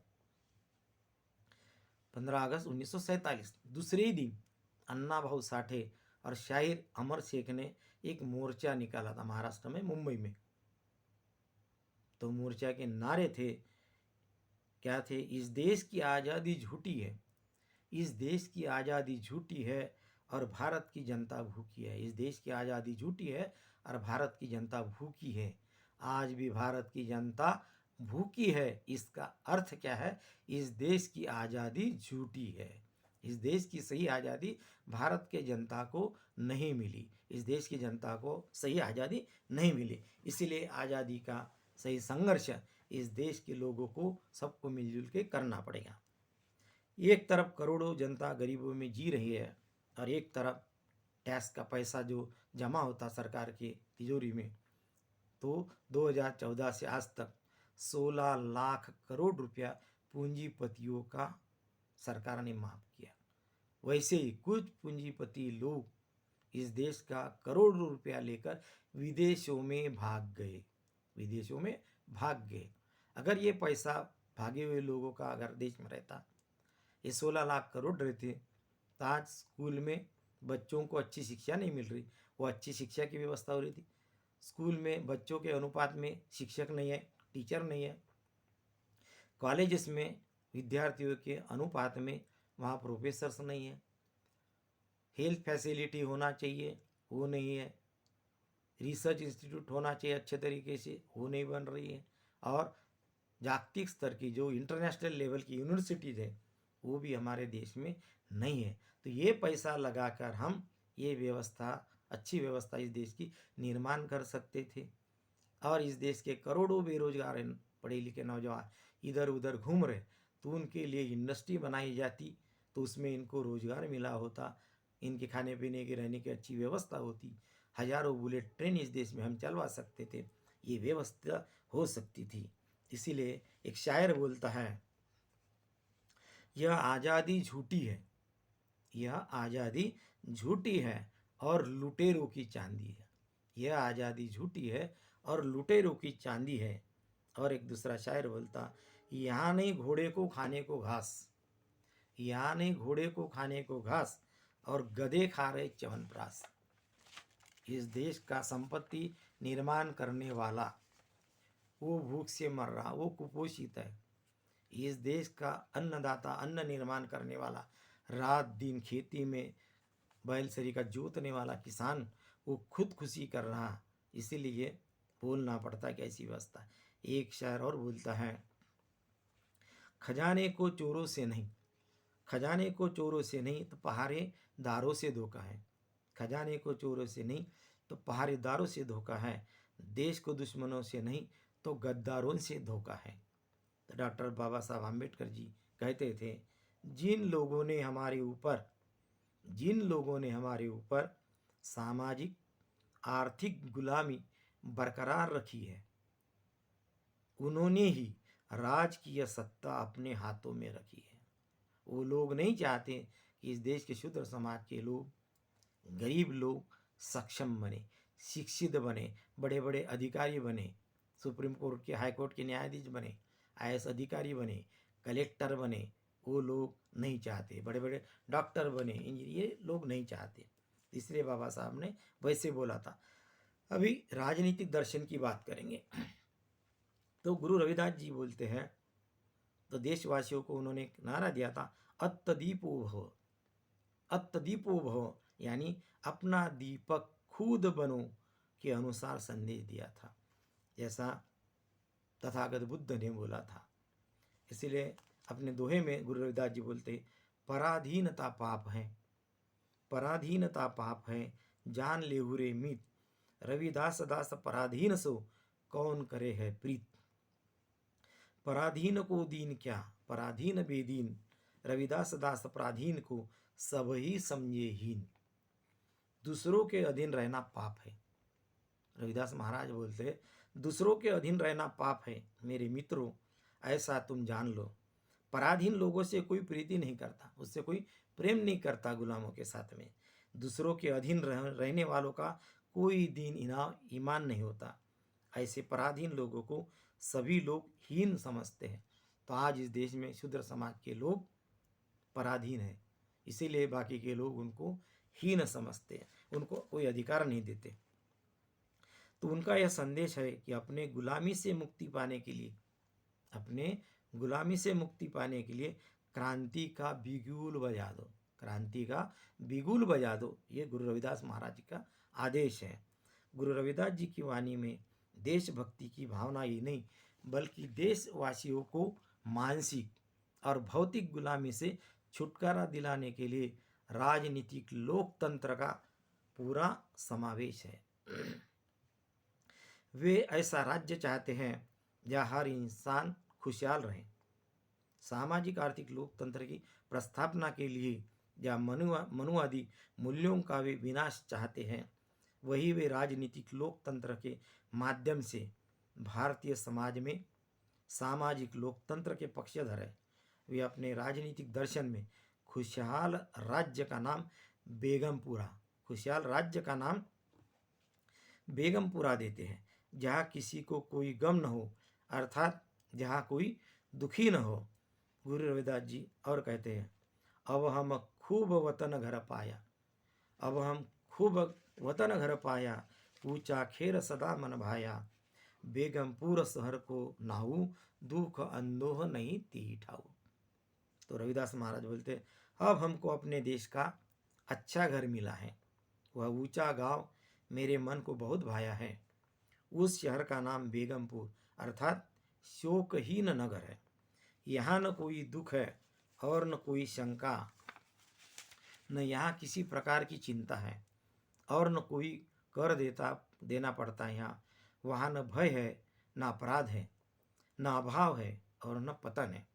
15 अगस्त 1947 दूसरे ही दिन अन्ना भाऊ साठे और शाहिर अमर शेख ने एक मोर्चा निकाला था महाराष्ट्र में, मुंबई में। तो मोर्चा के नारे थे, क्या थे? इस देश की आज़ादी झूठी है, इस देश की आज़ादी झूठी है और भारत की जनता भूखी है। इस देश की आज़ादी झूठी है और भारत की जनता भूखी है। आज भी भारत की जनता भूखी है। इसका अर्थ क्या है? इस देश की आज़ादी झूठी है। इस देश की सही आज़ादी भारत के जनता को नहीं मिली, इस देश की जनता को सही आज़ादी नहीं मिली। इसीलिए आज़ादी का सही संघर्ष इस देश के लोगों को, सबको मिलजुल के करना पड़ेगा। एक तरफ करोड़ों जनता गरीबों में जी रही है और एक तरफ टैक्स का पैसा जो जमा होता सरकार की तिजोरी में, तो 2014 से आज तक 16 लाख करोड़ रुपया पूंजीपतियों का सरकार ने माफ किया। वैसे ही कुछ पूंजीपति लोग इस देश का करोड़ों रुपया लेकर विदेशों में भाग गए, विदेशों में भाग गए। अगर ये पैसा भागे हुए लोगों का अगर देश में रहता, ये 16 लाख करोड़ रहते, तो आज स्कूल में बच्चों को अच्छी शिक्षा नहीं मिल रही, वो अच्छी शिक्षा की व्यवस्था हो रही थी। स्कूल में बच्चों के अनुपात में शिक्षक नहीं है, टीचर नहीं है। कॉलेजेस में विद्यार्थियों के अनुपात में वहाँ प्रोफेसर्स नहीं है। हेल्थ फैसिलिटी होना चाहिए, वो नहीं है। रिसर्च इंस्टीट्यूट होना चाहिए अच्छे तरीके से, वो नहीं बन रही है। और जागतिक स्तर की जो इंटरनेशनल लेवल की यूनिवर्सिटीज़ है, वो भी हमारे देश में नहीं है। तो ये पैसा लगाकर हम ये व्यवस्था, अच्छी व्यवस्था इस देश की निर्माण कर सकते थे। और इस देश के करोड़ों बेरोजगार पढ़े लिखे नौजवान इधर उधर घूम रहे, तो उनके लिए इंडस्ट्री बनाई जाती, तो उसमें इनको रोजगार मिला होता, इनके खाने पीने की, रहने की अच्छी व्यवस्था होती, हजारों बुलेट ट्रेन इस देश में हम चलवा सकते थे, ये व्यवस्था हो सकती थी। इसीलिए एक शायर बोलता है, यह आज़ादी झूठी है, यह आज़ादी झूठी है और लुटेरों की चांदी है। यह आज़ादी झूठी है और लुटेरों की चांदी है। और एक दूसरा शायर बोलता, यहाँ नहीं घोड़े को खाने को घास, यहाँ नहीं घोड़े को खाने को घास और गधे खा रहे च्यवनप्राश। इस देश का संपत्ति निर्माण करने वाला वो भूख से मर रहा, वो कुपोषित है। इस देश का अन्नदाता, अन्न निर्माण करने वाला, रात दिन खेती में बैलसरी का जोतने वाला किसान, वो खुदकुशी कर रहा। इसीलिए बोलना पड़ता कि ऐसी व्यवस्था। एक शायर और बोलता है, खजाने को चोरों से नहीं, खजाने को चोरों से नहीं तो पहरेदारों से धोखा है। खजाने को चोरों से नहीं तो पहरेदारों से धोखा है। देश को दुश्मनों से नहीं तो गद्दारों से धोखा है। तो डॉक्टर बाबा साहब आम्बेडकर जी कहते थे, जिन लोगों ने हमारे ऊपर सामाजिक आर्थिक गुलामी बरकरार रखी है, उन्होंने ही राजकीय सत्ता अपने हाथों में रखी है। वो लोग नहीं चाहते कि इस देश के शूद्र समाज के लोग, गरीब लोग सक्षम बने, शिक्षित बने, बड़े बड़े अधिकारी बने, सुप्रीम कोर्ट के, हाई कोर्ट के न्यायाधीश बने, आईएएस अधिकारी बने, कलेक्टर बने, वो लोग नहीं चाहते। बड़े बड़े डॉक्टर बने, इंजीनियर, ये लोग नहीं चाहते। इसलिए बाबा साहब ने वैसे बोला था। अभी राजनीतिक दर्शन की बात करेंगे। तो गुरु रविदास जी बोलते हैं, तो देशवासियों को उन्होंने एक नारा दिया था, अत्तदीपो भव, अत्तदीपो भव, यानी अपना दीपक खुद बनो के अनुसार संदेश दिया था, जैसा तथागत बुद्ध ने बोला था। इसीलिए अपने दोहे में गुरु रविदास जी बोलते, पराधीनता पाप है, पराधीनता पाप है, जान लेहुरे मीत, रविदास दास पराधीन सो, कौन करे है प्रीत। पराधीन को दीन क्या, पराधीन बेदीन, रविदास दास पराधीन को सब ही समझे हीन। दूसरों के अधीन रहना पाप है। रविदास महाराज बोलते, दूसरों के अधीन रहना पाप है मेरे मित्रों, ऐसा तुम जान लो। पराधीन लोगों से कोई प्रीति नहीं करता, उससे कोई प्रेम नहीं करता गुलामों के साथ में। दूसरों के अधीन रहने वालों का कोई दीन ईमान नहीं होता। ऐसे पराधीन लोगों को सभी लोग हीन समझते हैं। तो आज इस देश में शूद्र समाज के लोग पराधीन हैं, इसीलिए बाकी के लोग उनको हीन समझते हैं, उनको कोई अधिकार नहीं देते। तो उनका यह संदेश है कि अपने गुलामी से मुक्ति पाने के लिए, अपने गुलामी से मुक्ति पाने के लिए क्रांति का बिगुल बजा दो, क्रांति का बिगुल बजा दो। ये गुरु रविदास महाराज का आदेश है। गुरु रविदास जी की वाणी में देशभक्ति की भावना ही नहीं, बल्कि देशवासियों को मानसिक और भौतिक गुलामी से छुटकारा दिलाने के लिए राजनीतिक लोकतंत्र का पूरा समावेश है। वे ऐसा राज्य चाहते हैं जहाँ हर इंसान खुशहाल रहे। सामाजिक आर्थिक लोकतंत्र की प्रस्थापना के लिए जहाँ मनुवादी मूल्यों का वे विनाश चाहते हैं, वही वे राजनीतिक लोकतंत्र के माध्यम से भारतीय समाज में सामाजिक लोकतंत्र के पक्षधर है। वे अपने राजनीतिक दर्शन में खुशहाल राज्य का नाम बेगमपुरा, खुशहाल राज्य का नाम बेगमपुरा देते हैं, जहाँ किसी को कोई गम न हो, अर्थात जहाँ कोई दुखी न हो। गुरु रविदास जी और कहते हैं, अब हम खूब वतन घर पाया, अब हम खूब वतन घर पाया, पूछा खेर सदा मन भाया, बेगमपुर शहर को नाहू, दुख अंदोह नहीं तीठाऊ। तो रविदास महाराज बोलते, अब हमको अपने देश का अच्छा घर मिला है, वह ऊंचा गांव मेरे मन को बहुत भाया है। उस शहर का नाम बेगमपुर अर्थात शोकहीन नगर है। यहाँ न कोई दुख है और न कोई शंका, न यहाँ किसी प्रकार की चिंता है और न कोई कर देना पड़ता है। यहाँ वहाँ न भय है, न अपराध है, न अभाव है और न पतन है।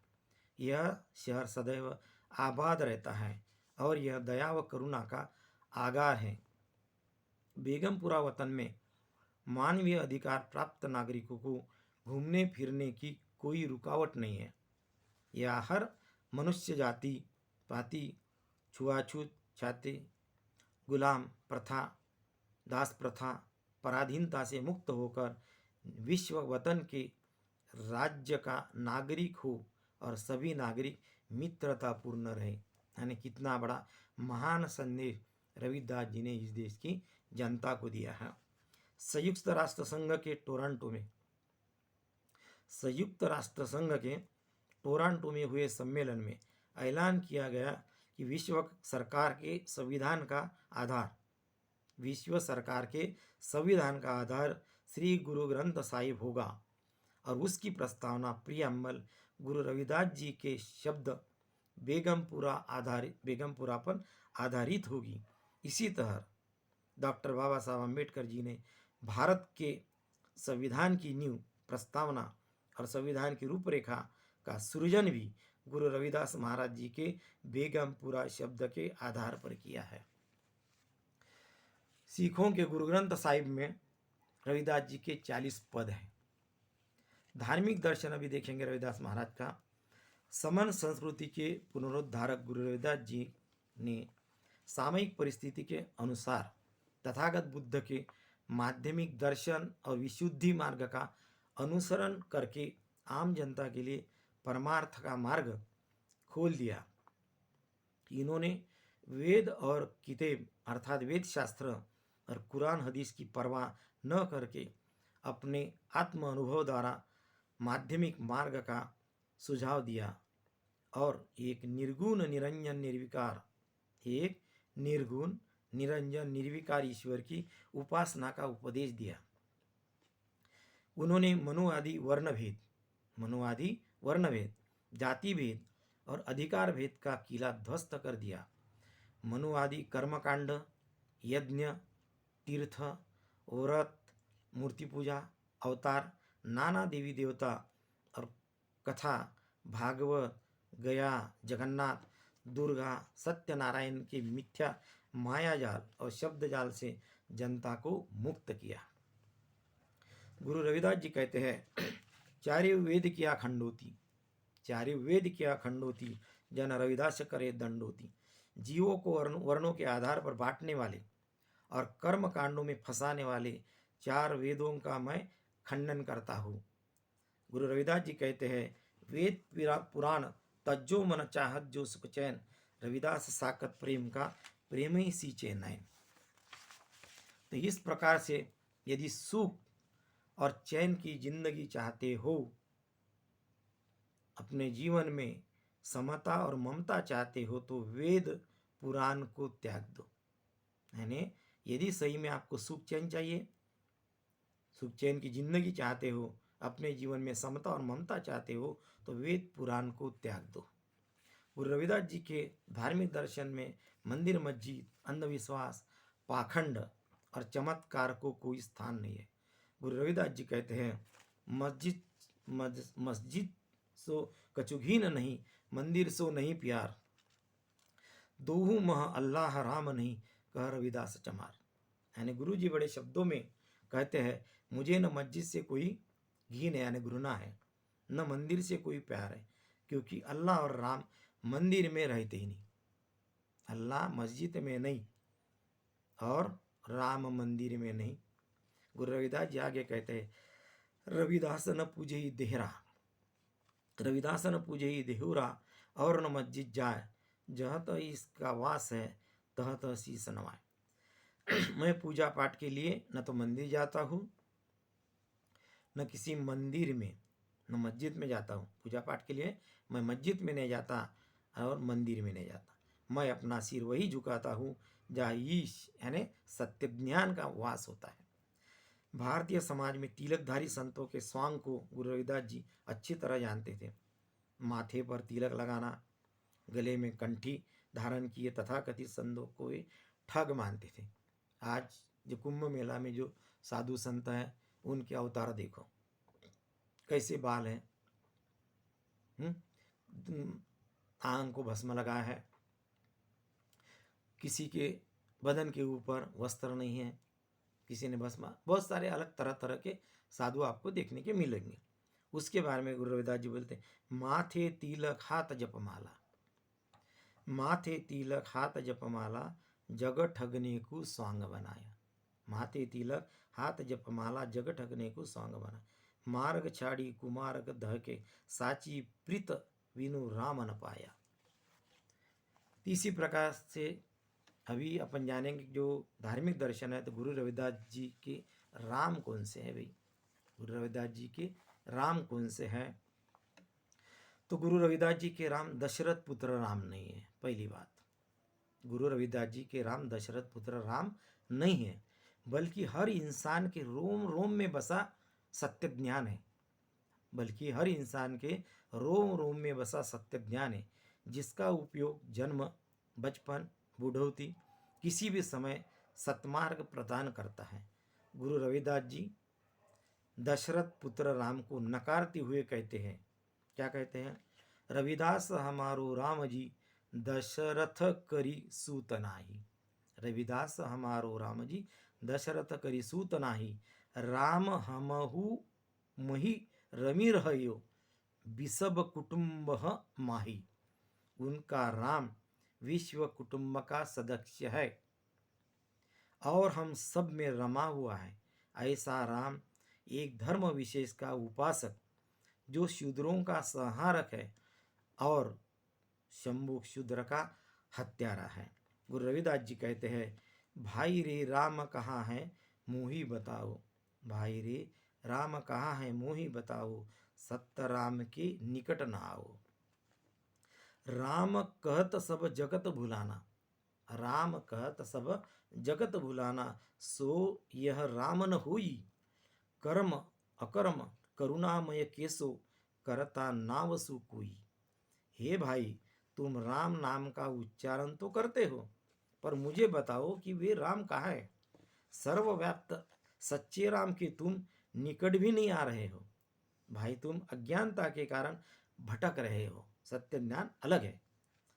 यह शहर सदैव आबाद रहता है और यह दया व करुणा का आगार है। बेगमपुरा वतन में मानवीय अधिकार प्राप्त नागरिकों को घूमने फिरने की कोई रुकावट नहीं है। यह हर मनुष्य जाति पाति छुआछूत छाते गुलाम प्रथा दास प्रथा पराधीनता से मुक्त होकर विश्व वतन के राज्य का नागरिक हो और सभी नागरिक मित्रतापूर्ण रहे। यानी कितना बड़ा महान संदेश रविदास जी ने इस देश की जनता को दिया है। संयुक्त राष्ट्र संघ के टोरंटो में, संयुक्त राष्ट्र संघ के टोरंटो में हुए सम्मेलन में ऐलान किया गया कि विश्व सरकार के संविधान का आधार, विश्व सरकार के संविधान का आधार श्री गुरु ग्रंथ साहिब होगा और उसकी प्रस्तावना प्रियम्बल गुरु रविदास जी के शब्द बेगमपुरा पर आधारित होगी। इसी तरह डॉक्टर बाबा साहब अम्बेडकर जी ने भारत के संविधान की नींव प्रस्तावना और संविधान की रूपरेखा का सृजन भी गुरु रविदास महाराज जी के बेगमपुरा शब्द के आधार पर किया है। सिखों के गुरु ग्रंथ साहिब में रविदास जी के 40 पद हैं। धार्मिक दर्शन अभी देखेंगे रविदास महाराज का। समन संस्कृति के पुनरुद्धारक गुरु रविदास जी ने सामयिक परिस्थिति के अनुसार तथागत बुद्ध के माध्यमिक दर्शन और विशुद्धि मार्ग का अनुसरण करके आम जनता के लिए परमार्थ का मार्ग खोल दिया। इन्होंने वेद और किताब अर्थात वेद शास्त्र और कुरान हदीस की परवाह न करके अपने आत्म अनुभव द्वारा माध्यमिक मार्ग का सुझाव दिया और एक निर्गुण निरंजन निर्विकार ईश्वर की उपासना का उपदेश दिया। उन्होंने मनुवादी वर्णभेद, जाति भेद और अधिकार भेद का किला ध्वस्त कर दिया। मनुवादी कर्मकांड, यज्ञ, तीर्थ, व्रत, मूर्ति पूजा, अवतार, नाना देवी देवता और कथा, भागवत, गया, जगन्नाथ, दुर्गा, सत्यनारायण के मिथ्या मायाजाल और शब्द जाल से जनता को मुक्त किया। गुरु रविदास जी कहते हैं, चारे वेद किया खंडोती, जन रविदास करे दंडोती। जीवों को वर्णों के आधार पर बांटने वाले और कर्म कांडों में फंसाने वाले 4 वेदों का मैं खंडन करता हूँ। गुरु रविदास जी कहते हैं, वेद पुराण तज्जो मन चाहत जो सुख चैन, रविदास साकत प्रेम का प्रेम ही सी चैन है। तो इस प्रकार से यदि सुख और चैन की जिंदगी चाहते हो, अपने जीवन में समता और ममता चाहते हो, तो वेद पुराण को त्याग दो। यानी यदि सही में आपको सुख चैन चाहिए, सुख चैन की जिंदगी चाहते हो, अपने जीवन में समता और ममता चाहते हो, तो वेद पुराण को त्याग दो। गुरु रविदास जी के धार्मिक दर्शन में मंदिर मस्जिद, अंधविश्वास, पाखंड और चमत्कार को कोई स्थान नहीं है। गुरु रविदास जी कहते हैं, मस्जिद सो कचुघीन नहीं, मंदिर सो नहीं प्यार, दोहू मह अल्लाह राम नहीं, कह रविदास चमार। यानी गुरु जी बड़े शब्दों में कहते हैं, मुझे न मस्जिद से कोई घीन है यानी घृणा है, न मंदिर से कोई प्यार है, क्योंकि अल्लाह और राम मंदिर में रहते ही नहीं, अल्लाह मस्जिद में नहीं और राम मंदिर में नहीं। गुरु रविदास जी आगे कहते हैं, रविदास न पूजे ही देहरा, रविदास न पूजे ही देहुरा, और न मस्जिद जाए, जहाँ तो इसका वास है तह तो शीस नवाए। मैं पूजा पाठ के लिए न तो मंदिर जाता हूँ, न किसी मंदिर में, न मस्जिद में जाता हूँ। पूजा पाठ के लिए मैं मस्जिद में नहीं जाता और मंदिर में नहीं जाता। मैं अपना सिर वही झुकाता हूँ जहाँ ईश यानी सत्य ज्ञान का वास होता है। भारतीय समाज में तिलकधारी संतों के स्वांग को गुरु रविदास जी अच्छी तरह जानते थे। माथे पर तिलक लगाना, गले में कंठी धारण किए तथाकथित संतों को वे ठग मानते थे। आज जो कुंभ मेला में जो साधु संत हैं, उनके अवतार देखो, कैसे बाल हैं, आंख को भस्म लगाया है, किसी के बदन के ऊपर वस्त्र नहीं है, किसी ने भस्म, बहुत सारे अलग तरह तरह के साधु आपको देखने के मिलेंगे। उसके बारे में गुरु रविदास जी बोलते हैं, माथे तिलक हाथ जपमाला, माथे तिलक हाथ जपमाला, जग ठगने को स्वांग बनाया। माथे तिलक हाथ जपमाला, जग ठगने को स्वांग बनाया। मार्ग छाड़ी कुमार्ग दह के, साची प्रीत विनु राम न पाया। इसी प्रकार से अभी अपन जानेंगे जो धार्मिक दर्शन है। तो गुरु रविदास जी के राम कौन से है भाई? गुरु रविदास जी के राम कौन से हैं? तो गुरु रविदास जी के राम दशरथ पुत्र राम नहीं है। पहली बात, गुरु रविदास जी के राम दशरथ पुत्र राम नहीं है, बल्कि हर इंसान के रोम रोम में बसा सत्य ज्ञान है। बल्कि हर इंसान के रोम रोम में बसा सत्य ज्ञान है, जिसका उपयोग जन्म, बचपन, बुढ़ौती, किसी भी समय सत्मार्ग प्रदान करता है। गुरु रविदास जी दशरथ पुत्र राम को नकारते हुए कहते हैं, क्या कहते हैं? रविदास हमारो राम जी, दशरथ करी सूत नाही। रविदास हमारो राम जी, दशरथ करी सूत नाही। राम हमहु मही रमी रहो, बिसब कुटुंब माही। उनका राम विश्व कुटुंब का सदस्य है और हम सब में रमा हुआ है। ऐसा राम एक धर्म विशेष का उपासक, जो शूद्रों का संहारक है और शंभु शूद्र का हत्यारा है। गुरु रविदास जी कहते हैं, भाई रे राम कहाँ है मोही बताओ, भाई रे राम कहाँ है मोही बताओ, सत्य राम के निकट न आओ। राम कहत सब जगत भुलाना, राम कहत सब जगत भुलाना, सो यह राम न होई, कर्म अकर्म करुणामय केसो, करता नावसु कोई। हे भाई, तुम राम नाम का उच्चारण तो करते हो, पर मुझे बताओ कि वे राम कहाँ है। सर्वव्याप्त सच्चे राम के तुम निकट भी नहीं आ रहे हो। भाई, तुम अज्ञानता के कारण भटक रहे हो। सत्य ज्ञान अलग है,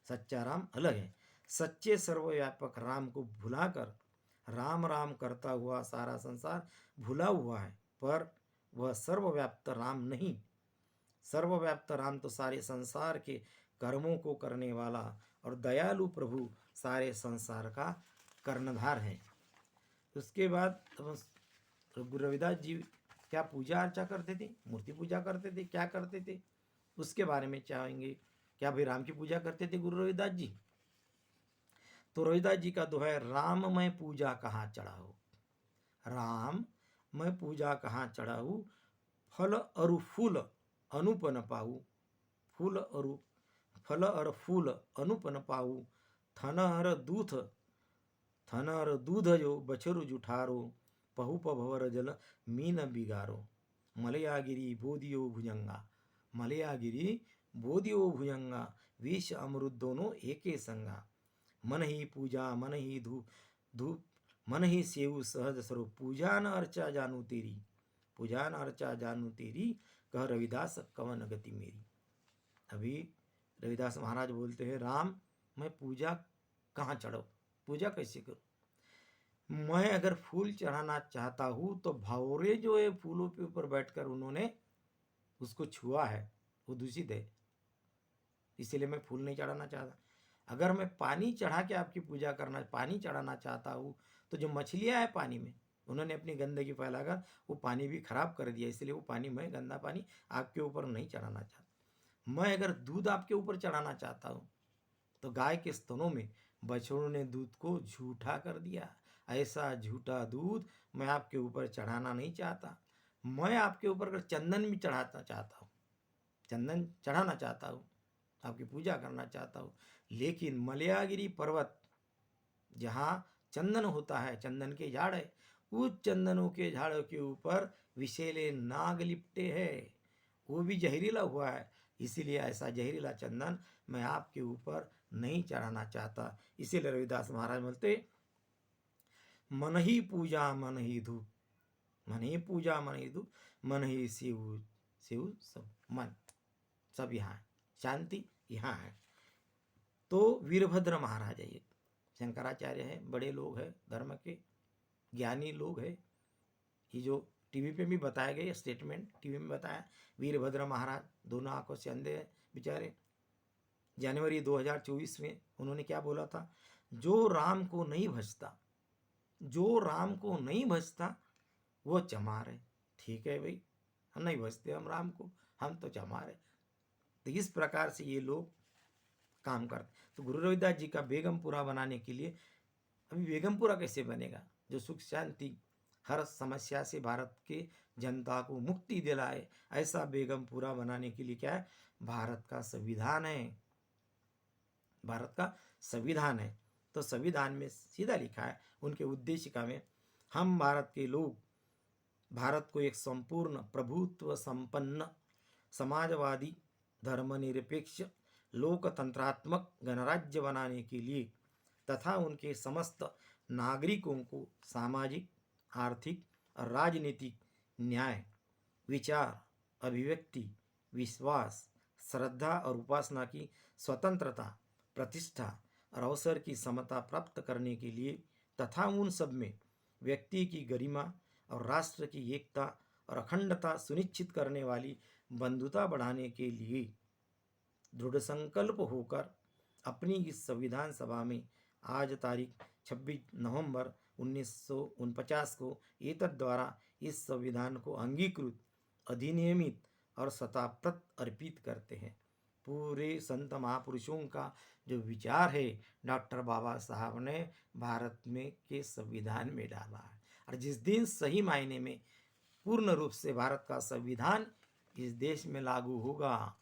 सच्चा राम अलग है। सच्चे सर्वव्यापक राम को भुलाकर राम राम करता हुआ सारा संसार भुला हुआ है, पर वह सर्वव्याप्त राम नहीं। सर्वव्याप्त राम तो सारे संसार के कर्मों को करने वाला और दयालु प्रभु सारे संसार का कर्णधार है। उसके बाद गुरु रविदास जी क्या पूजा अर्चा करते थे, मूर्ति पूजा करते थे, क्या करते थे, उसके बारे में चाहेंगे। क्या भाई राम की पूजा करते थे गुरु रविदास जी? तो रविदास जी का दोहा है, राम मैं पूजा कहाँ चढ़ाऊँ, राम मैं पूजा कहाँ चढ़ाऊँ, फल अरु फूल अनुपन पाऊ, फूल अरु फल और फूल अनुपन पाऊ, थन और दूध जो बछरु जुठारो, पहुप भवर जल मीन बिगारो, मलयागिरी बोधियो भुजंगा, मलयागिरी बोधियो भुजंगा, विष अमृत दोनों एके संगा, मन ही पूजा मन ही धूप मन ही सेव सहज स्वरूप, पूजा न अर्चा जानू तेरी, पूजा न अर्चा जानू तेरी, कह रविदास कवन गति मेरी। अभी रविदास महाराज बोलते हैं, राम मैं पूजा कहाँ चढ़ाऊँ, पूजा कैसे करूँ। मैं अगर फूल चढ़ाना चाहता हूँ तो भावरे जो है फूलों के ऊपर बैठकर उन्होंने उसको छुआ है, वो दूषित है, इसीलिए मैं फूल नहीं चढ़ाना चाहता। अगर मैं पानी चढ़ा के आपकी पूजा करना, पानी चढ़ाना चाहता हूँ, तो जो मछलियाँ हैं पानी में, उन्होंने अपनी गंदगी फैलाकर वो पानी भी खराब कर दिया, इसलिए वो पानी, मैं गंदा पानी आपके ऊपर नहीं चढ़ाना चाहता। मैं अगर दूध आपके ऊपर चढ़ाना चाहता हूँ, तो गाय के स्तनों में बछड़ों ने दूध को झूठा कर दिया, ऐसा झूठा दूध मैं आपके ऊपर चढ़ाना नहीं चाहता। मैं आपके ऊपर अगर चंदन भी चढ़ाना चाहता हूँ, चंदन चढ़ाना चाहता हूँ, आपकी पूजा करना चाहता हूँ, लेकिन मलयागिरी पर्वत जहाँ चंदन होता है, चंदन के झाड़ है, उस चंदनों के झाड़ों के ऊपर विषैले नाग लिपटे हैं, वो भी जहरीला हुआ है, इसीलिए ऐसा जहरीला चंदन मैं आपके ऊपर नहीं चढ़ाना चाहता। इसीलिए रविदास महाराज बोलते, मन ही पूजा मन ही धूप, मन ही पूजा मन ही धूप, मन ही शिव शिव सब, मन सब यहाँ है, शांति यहाँ है। तो वीरभद्र महाराज है, ये शंकराचार्य है, बड़े लोग हैं, धर्म के ज्ञानी लोग हैं। ये जो टीवी पे भी बताया गया स्टेटमेंट, टीवी में बताया, वीरभद्र महाराज दोनों आंखों से अंधे हैं बेचारे। जनवरी 2024 में उन्होंने क्या बोला था, जो राम को नहीं भजता, जो राम को नहीं भजता वो चमार है। ठीक है भाई, हम नहीं भजते हम राम को, हम तो चमार है। तो इस प्रकार से ये लोग काम करते। तो गुरु रविदास जी का बेगमपुरा बनाने के लिए, अभी बेगमपुरा कैसे बनेगा जो सुख शांति हर समस्या से भारत के जनता को मुक्ति दिलाए, ऐसा बेगमपुरा बनाने के लिए क्या है, भारत का संविधान है, भारत का संविधान है। तो संविधान में सीधा लिखा है उनके उद्देशिका में, हम भारत के लोग भारत को एक संपूर्ण प्रभुत्व संपन्न समाजवादी धर्मनिरपेक्ष लोकतंत्रात्मक गणराज्य बनाने के लिए तथा उनके समस्त नागरिकों को सामाजिक, आर्थिक और राजनीतिक न्याय, विचार, अभिव्यक्ति, विश्वास, श्रद्धा और उपासना की स्वतंत्रता, प्रतिष्ठा और अवसर की समता प्राप्त करने के लिए तथा उन सब में व्यक्ति की गरिमा और राष्ट्र की एकता और अखंडता सुनिश्चित करने वाली बंधुता बढ़ाने के लिए दृढ़ संकल्प होकर अपनी इस संविधान सभा में आज तारीख 26 नवंबर 1949 को एतद द्वारा इस संविधान को अंगीकृत, अधिनियमित और सत्ताप्रत अर्पित करते हैं। पूरे संत महापुरुषों का जो विचार है डॉक्टर बाबा साहब ने भारत में के संविधान में डाला है। और जिस दिन सही मायने में पूर्ण रूप से भारत का संविधान इस देश में लागू होगा,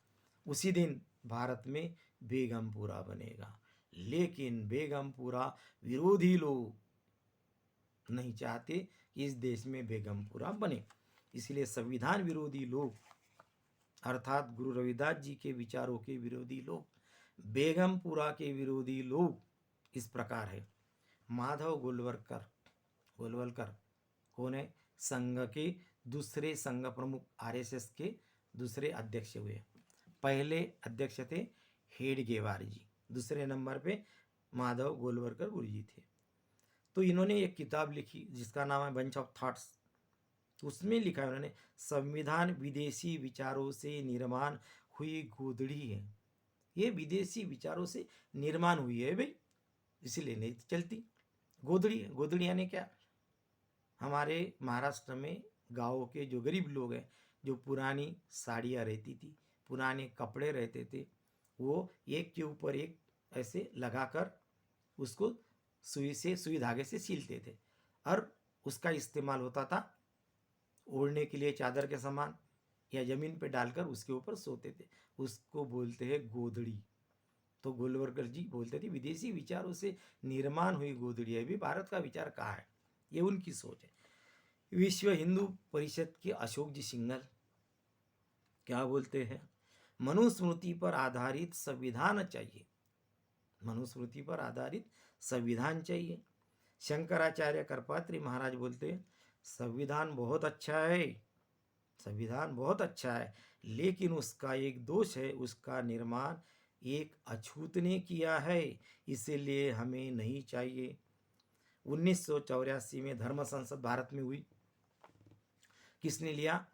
उसी दिन भारत में बेगमपुरा बनेगा। लेकिन बेगमपुरा विरोधी लोग नहीं चाहते कि इस देश में बेगमपुरा बने, इसलिए संविधान विरोधी लोग अर्थात गुरु रविदास जी के विचारों के विरोधी लोग, बेगमपुरा के विरोधी लोग इस प्रकार है। माधव गोलवलकर कौन है? संघ के दूसरे संघ प्रमुख, आरएसएस के दूसरे अध्यक्ष हुए। पहले अध्यक्ष थे हेडगेवार जी, दूसरे नंबर पे माधव गोलवलकर गुरु जी थे। तो इन्होंने एक किताब लिखी जिसका नाम है बंच ऑफ थॉट्स। उसमें लिखा है उन्होंने, संविधान विदेशी विचारों से निर्माण हुई गोदड़ी है। ये विदेशी विचारों से निर्माण हुई है भाई, इसीलिए नहीं चलती। गोदड़ी है, गोदड़ी यानी क्या? हमारे महाराष्ट्र में गाँव के जो गरीब लोग हैं, जो पुरानी साड़ियाँ रहती थी, पुराने कपड़े रहते थे, वो एक के ऊपर एक ऐसे लगाकर उसको सुई धागे से सीलते थे और उसका इस्तेमाल होता था ओढ़ने के लिए, चादर के समान, या जमीन पे डालकर उसके ऊपर सोते थे। उसको बोलते हैं गोदड़ी। तो गोलवलकर जी बोलते थे विदेशी विचारों से निर्माण हुई गोदड़ी है। भी भारत का विचार कहाँ है? ये उनकी सोच है। विश्व हिंदू परिषद के अशोक जी सिंघल क्या बोलते हैं? मनुस्मृति पर आधारित संविधान चाहिए, मनुस्मृति पर आधारित संविधान चाहिए। शंकराचार्य करपात्री महाराज बोलते हैं संविधान बहुत अच्छा है, संविधान बहुत अच्छा है, लेकिन उसका एक दोष है, उसका निर्माण एक अछूत ने किया है, इसीलिए हमें नहीं चाहिए। 1984 में धर्म संसद भारत में हुई। किसने लिया?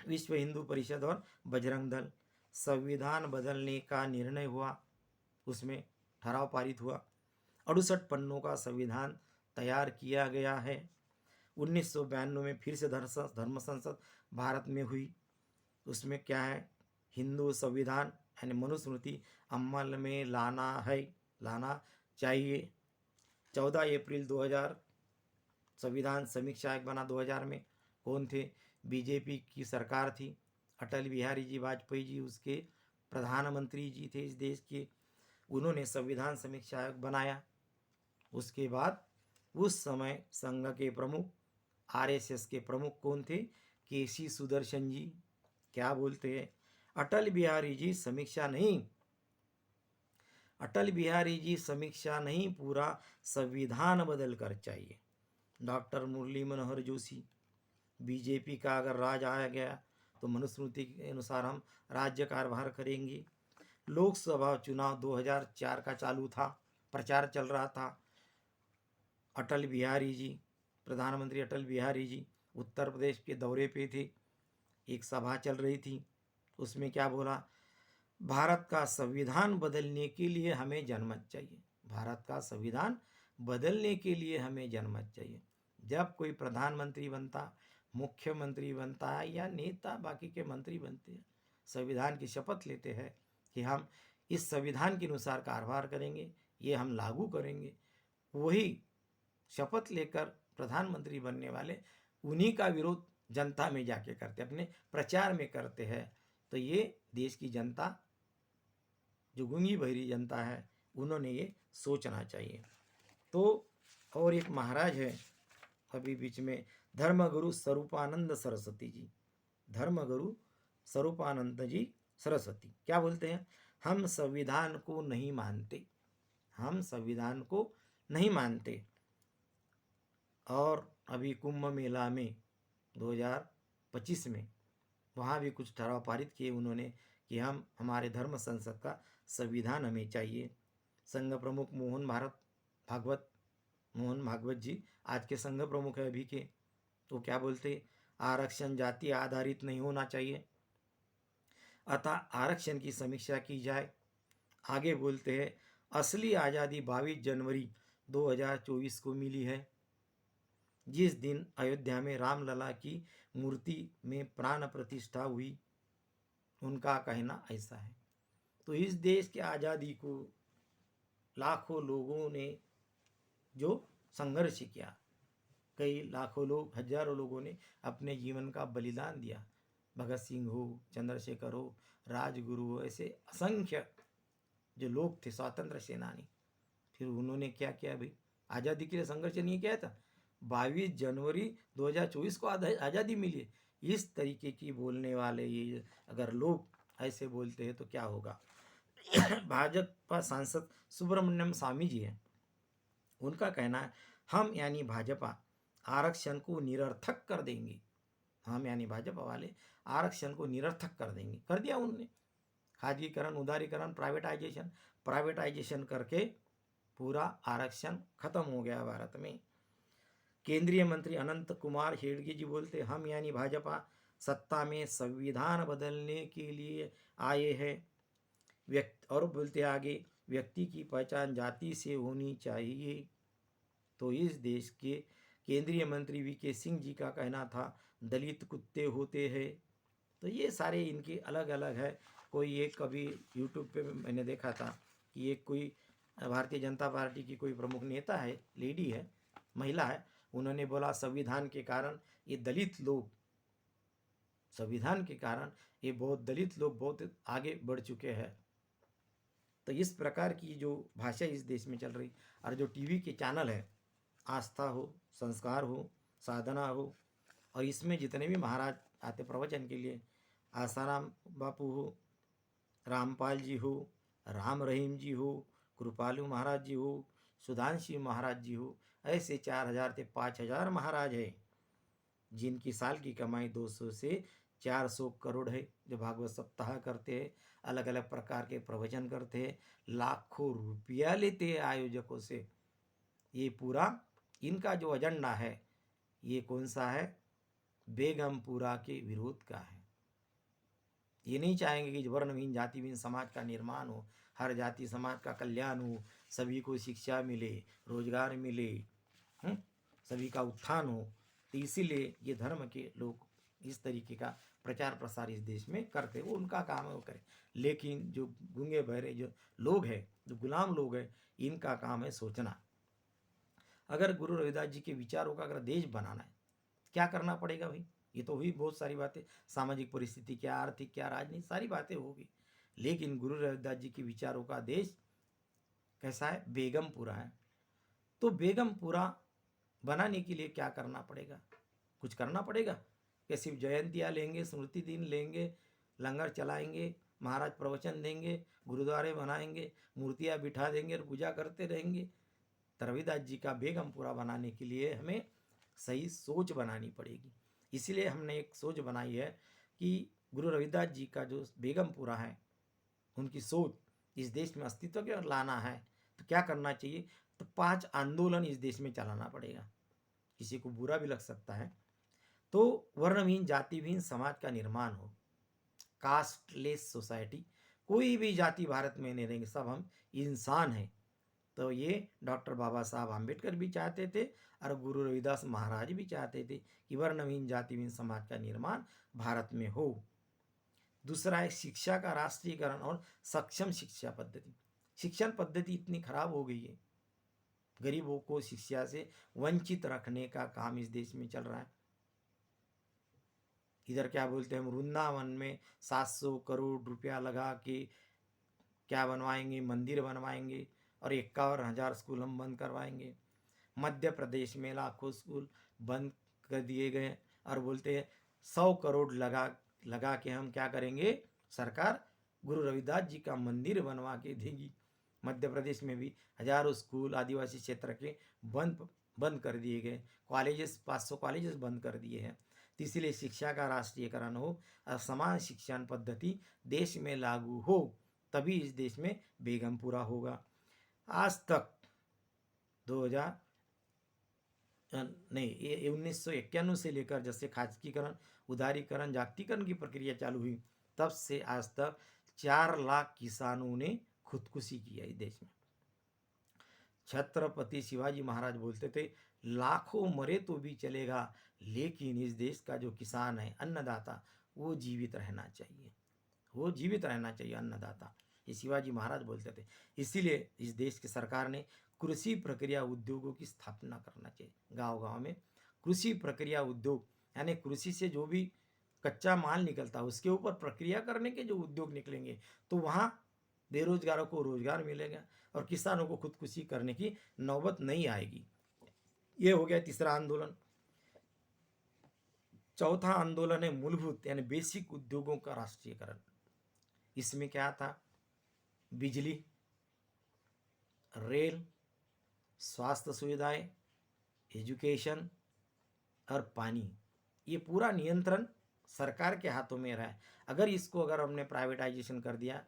विश्व हिंदू परिषद और बजरंग दल। संविधान बदलने का निर्णय हुआ, उसमें ठराव पारित हुआ। 68 पन्नों का संविधान तैयार किया गया है। 1992 में फिर से धर्म संसद भारत में हुई। उसमें क्या है? हिंदू संविधान यानी मनुस्मृति अमल में लाना चाहिए। 14 अप्रैल 2000 संविधान समीक्षा आयोग बना 2000 में। कौन थे? बीजेपी की सरकार थी, अटल बिहारी जी वाजपेयी जी उसके प्रधानमंत्री जी थे इस देश के। उन्होंने संविधान समीक्षा आयोग बनाया। उसके बाद उस समय संघ के प्रमुख, आरएसएस के प्रमुख कौन थे? केसी सुदर्शन जी। क्या बोलते हैं? अटल बिहारी जी समीक्षा नहीं, पूरा संविधान बदल कर चाहिए। डॉक्टर मुरली मनोहर जोशी, बीजेपी का अगर राज आया गया तो मनुस्मृति के अनुसार हम राज्य कार्यभार करेंगे। लोकसभा चुनाव 2004 का चालू था, प्रचार चल रहा था। अटल बिहारी जी, प्रधानमंत्री अटल बिहारी जी उत्तर प्रदेश के दौरे पे थे, एक सभा चल रही थी। उसमें क्या बोला? भारत का संविधान बदलने के लिए हमें जनमत चाहिए, भारत का संविधान बदलने के लिए हमें जनमत चाहिए। जब कोई प्रधानमंत्री बनता, मुख्यमंत्री बनता है या नेता बाकी के मंत्री बनते हैं, संविधान की शपथ लेते हैं कि हम इस संविधान के अनुसार कार्यभार करेंगे, ये हम लागू करेंगे। वही शपथ लेकर प्रधानमंत्री बनने वाले उन्हीं का विरोध जनता में जाके करते, अपने प्रचार में करते हैं। तो ये देश की जनता, जो गूंगी बहरी जनता है, उन्होंने ये सोचना चाहिए। तो और एक महाराज है अभी बीच में, धर्मगुरु स्वरूपानंद सरस्वती जी। धर्मगुरु स्वरूपानंद जी सरस्वती क्या बोलते हैं? हम संविधान को नहीं मानते, हम संविधान को नहीं मानते। और अभी कुंभ मेला में 2025 में वहाँ भी कुछ ठराव पारित किए उन्होंने कि हम हमारे धर्म संसद का संविधान हमें चाहिए। संघ प्रमुख मोहन भागवत जी आज के संघ प्रमुख है अभी के। तो क्या बोलते? आरक्षण जाति आधारित नहीं होना चाहिए, अतः आरक्षण की समीक्षा की जाए। आगे बोलते हैं असली आज़ादी 22 जनवरी 2024 को मिली है, जिस दिन अयोध्या में रामलला की मूर्ति में प्राण प्रतिष्ठा हुई। उनका कहना ऐसा है। तो इस देश की आज़ादी को लाखों लोगों ने जो संघर्ष किया, कई लाखों लोग, हजारों लोगों ने अपने जीवन का बलिदान दिया। भगत सिंह हो, चंद्रशेखर हो, राजगुरु हो, ऐसे असंख्य जो लोग थे स्वतंत्र सेनानी। फिर उन्होंने क्या किया भाई? आज़ादी के लिए संघर्ष नहीं किया था। 22 जनवरी 2024 को आज़ादी मिली है। इस तरीके की बोलने वाले ये अगर लोग ऐसे बोलते हैं तो क्या होगा? भाजपा सांसद सुब्रमण्यम स्वामी जी हैं, उनका कहना है हम यानी भाजपा आरक्षण को निरर्थक कर देंगे। हम यानी भाजपा वाले आरक्षण को निरर्थक कर देंगे। कर दिया उन्होंने। खादीकरण, उदारीकरण, प्राइवेटाइजेशन करके पूरा आरक्षण खत्म हो गया भारत में। केंद्रीय मंत्री अनंत कुमार हेगड़े जी बोलते हम यानी भाजपा सत्ता में संविधान बदलने के लिए आए हैं। और बोलते आगे, व्यक्ति की पहचान जाति से होनी चाहिए। तो इस देश के केंद्रीय मंत्री वीके सिंह जी का कहना था दलित कुत्ते होते हैं। तो ये सारे इनके अलग अलग है। कोई एक कभी यूट्यूब पे मैंने देखा था कि एक कोई भारतीय जनता पार्टी की कोई प्रमुख नेता है, लेडी है, महिला है, उन्होंने बोला संविधान के कारण ये दलित लोग, संविधान के कारण ये बहुत दलित लोग बहुत आगे बढ़ चुके हैं। तो इस प्रकार की जो भाषा इस देश में चल रही, और जो टीवी के चैनल है, आस्था हो, संस्कार हो, साधना हो, और इसमें जितने भी महाराज आते प्रवचन के लिए, आसाराम बापू हो, रामपाल जी हो, राम रहीम जी हो, कृपालु महाराज जी हो, सुधांशी महाराज जी हो, ऐसे 4000 से 5000 महाराज हैं जिनकी साल की कमाई 200 से 400 करोड़ है, जो भागवत सप्ताह करते हैं, अलग अलग प्रकार के प्रवचन करते हैं, लाखों रुपया लेते हैं आयोजकों से। ये पूरा इनका जो एजेंडा है, ये कौन सा है? बेगमपुरा के विरोध का है। ये नहीं चाहेंगे कि वर्णहीन जातिहीन समाज का निर्माण हो, हर जाति समाज का कल्याण हो, सभी को शिक्षा मिले, रोजगार मिले, सभी का उत्थान हो। तो इसीलिए ये धर्म के लोग इस तरीके का प्रचार प्रसार इस देश में करते, वो उनका काम है, वो करें। लेकिन जो गूंगे बहरे जो लोग हैं, जो गुलाम लोग हैं, इनका काम है सोचना। अगर गुरु रविदास जी के विचारों का अगर देश बनाना है, क्या करना पड़ेगा भाई? ये तो हुई बहुत सारी बातें, सामाजिक परिस्थिति क्या, आर्थिक क्या, राजनीति, सारी बातें होगी। लेकिन गुरु रविदास जी के विचारों का देश कैसा है? बेगमपुरा है। तो बेगमपुरा बनाने के लिए क्या करना पड़ेगा? कुछ करना पड़ेगा कि सिर्फ जयंतियाँ लेंगे, स्मृति दिन लेंगे, लंगर चलाएंगे, महाराज प्रवचन देंगे, गुरुद्वारे बनाएंगे, मूर्तियाँ बिठा देंगे और पूजा करते रहेंगे? रविदास जी का बेगमपुरा बनाने के लिए हमें सही सोच बनानी पड़ेगी। इसीलिए हमने एक सोच बनाई है कि गुरु रविदास जी का जो बेगमपुरा है, उनकी सोच इस देश में अस्तित्व के और लाना है। तो क्या करना चाहिए? तो 5 आंदोलन इस देश में चलाना पड़ेगा। किसी को बुरा भी लग सकता है। तो वर्णहीन जातिहीन समाज का निर्माण हो, कास्टलेस सोसाइटी, कोई भी जाति भारत में नहीं रहेंगे, सब हम इंसान हैं। तो ये डॉक्टर बाबा साहब आम्बेडकर भी चाहते थे और गुरु रविदास महाराज भी चाहते थे कि वर्णहीन जातिहीन समाज का निर्माण भारत में हो। दूसरा है शिक्षा का राष्ट्रीयकरण और सक्षम शिक्षा पद्धति। शिक्षण पद्धति इतनी खराब हो गई है, गरीबों को शिक्षा से वंचित रखने का काम इस देश में चल रहा है। इधर क्या बोलते हैं, हम वृंदावन में 700 करोड़ रुपया लगा के क्या बनवाएंगे? मंदिर बनवाएंगे और 51,000 स्कूल हम बंद करवाएंगे। मध्य प्रदेश में लाखों स्कूल बंद कर दिए गए और बोलते हैं 100 करोड़ लगा के हम क्या करेंगे? सरकार गुरु रविदास जी का मंदिर बनवा के देगी। मध्य प्रदेश में भी हजारों स्कूल आदिवासी क्षेत्र के बंद कर दिए गए, कॉलेजेस 500 कॉलेजेस बंद कर दिए हैं। तो इसीलिए शिक्षा का राष्ट्रीयकरण हो और समान शिक्षण पद्धति देश में लागू हो, तभी इस देश में बेगमपुरा होगा। आज तक 2000 नहीं, ये 1991 से लेकर जब से खासगीकरण, उदारीकरण, जागतिकरण की प्रक्रिया चालू हुई, तब से आज तक 4 लाख किसानों ने खुदकुशी की है इस देश में। छत्रपति शिवाजी महाराज बोलते थे, लाखों मरे तो भी चलेगा, लेकिन इस देश का जो किसान है, अन्नदाता, वो जीवित रहना चाहिए। वो जीवित रहना चाहिए, अन्नदाता। ये शिवाजी महाराज बोलते थे। इसीलिए इस देश की सरकार ने कृषि प्रक्रिया उद्योगों की स्थापना करना चाहिए। गांव-गांव में कृषि प्रक्रिया उद्योग, यानी कृषि से जो भी कच्चा माल निकलता है उसके ऊपर प्रक्रिया करने के जो उद्योग निकलेंगे, तो वहाँ बेरोजगारों को रोजगार मिलेगा और किसानों को खुदकुशी करने की नौबत नहीं आएगी। ये हो गया तीसरा आंदोलन। चौथा आंदोलन है मूलभूत यानी बेसिक उद्योगों का राष्ट्रीयकरण। इसमें क्या था? बिजली, रेल, स्वास्थ्य सुविधाएं, एजुकेशन और पानी, ये पूरा नियंत्रण सरकार के हाथों में रहा है। अगर हमने प्राइवेटाइजेशन कर दिया,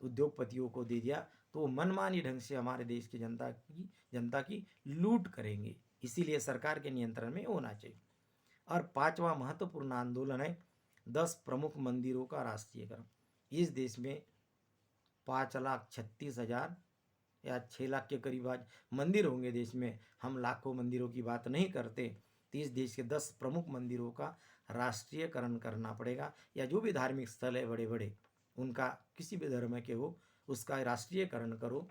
उद्योगपतियों को दे दिया, तो वो मनमानी ढंग से हमारे देश की जनता की लूट करेंगे। इसीलिए सरकार के नियंत्रण में होना चाहिए। और पांचवा महत्वपूर्ण आंदोलन है 10 प्रमुख मंदिरों का राष्ट्रीयकरण। इस देश में 5,36,000 या 6 लाख के करीब आज मंदिर होंगे देश में। हम लाखों मंदिरों की बात नहीं करते। तो इस देश के 10 प्रमुख मंदिरों का राष्ट्रीयकरण करना पड़ेगा, या जो भी धार्मिक स्थल है बड़े बड़े, उनका किसी भी धर्म के हो, उसका राष्ट्रीयकरण करो,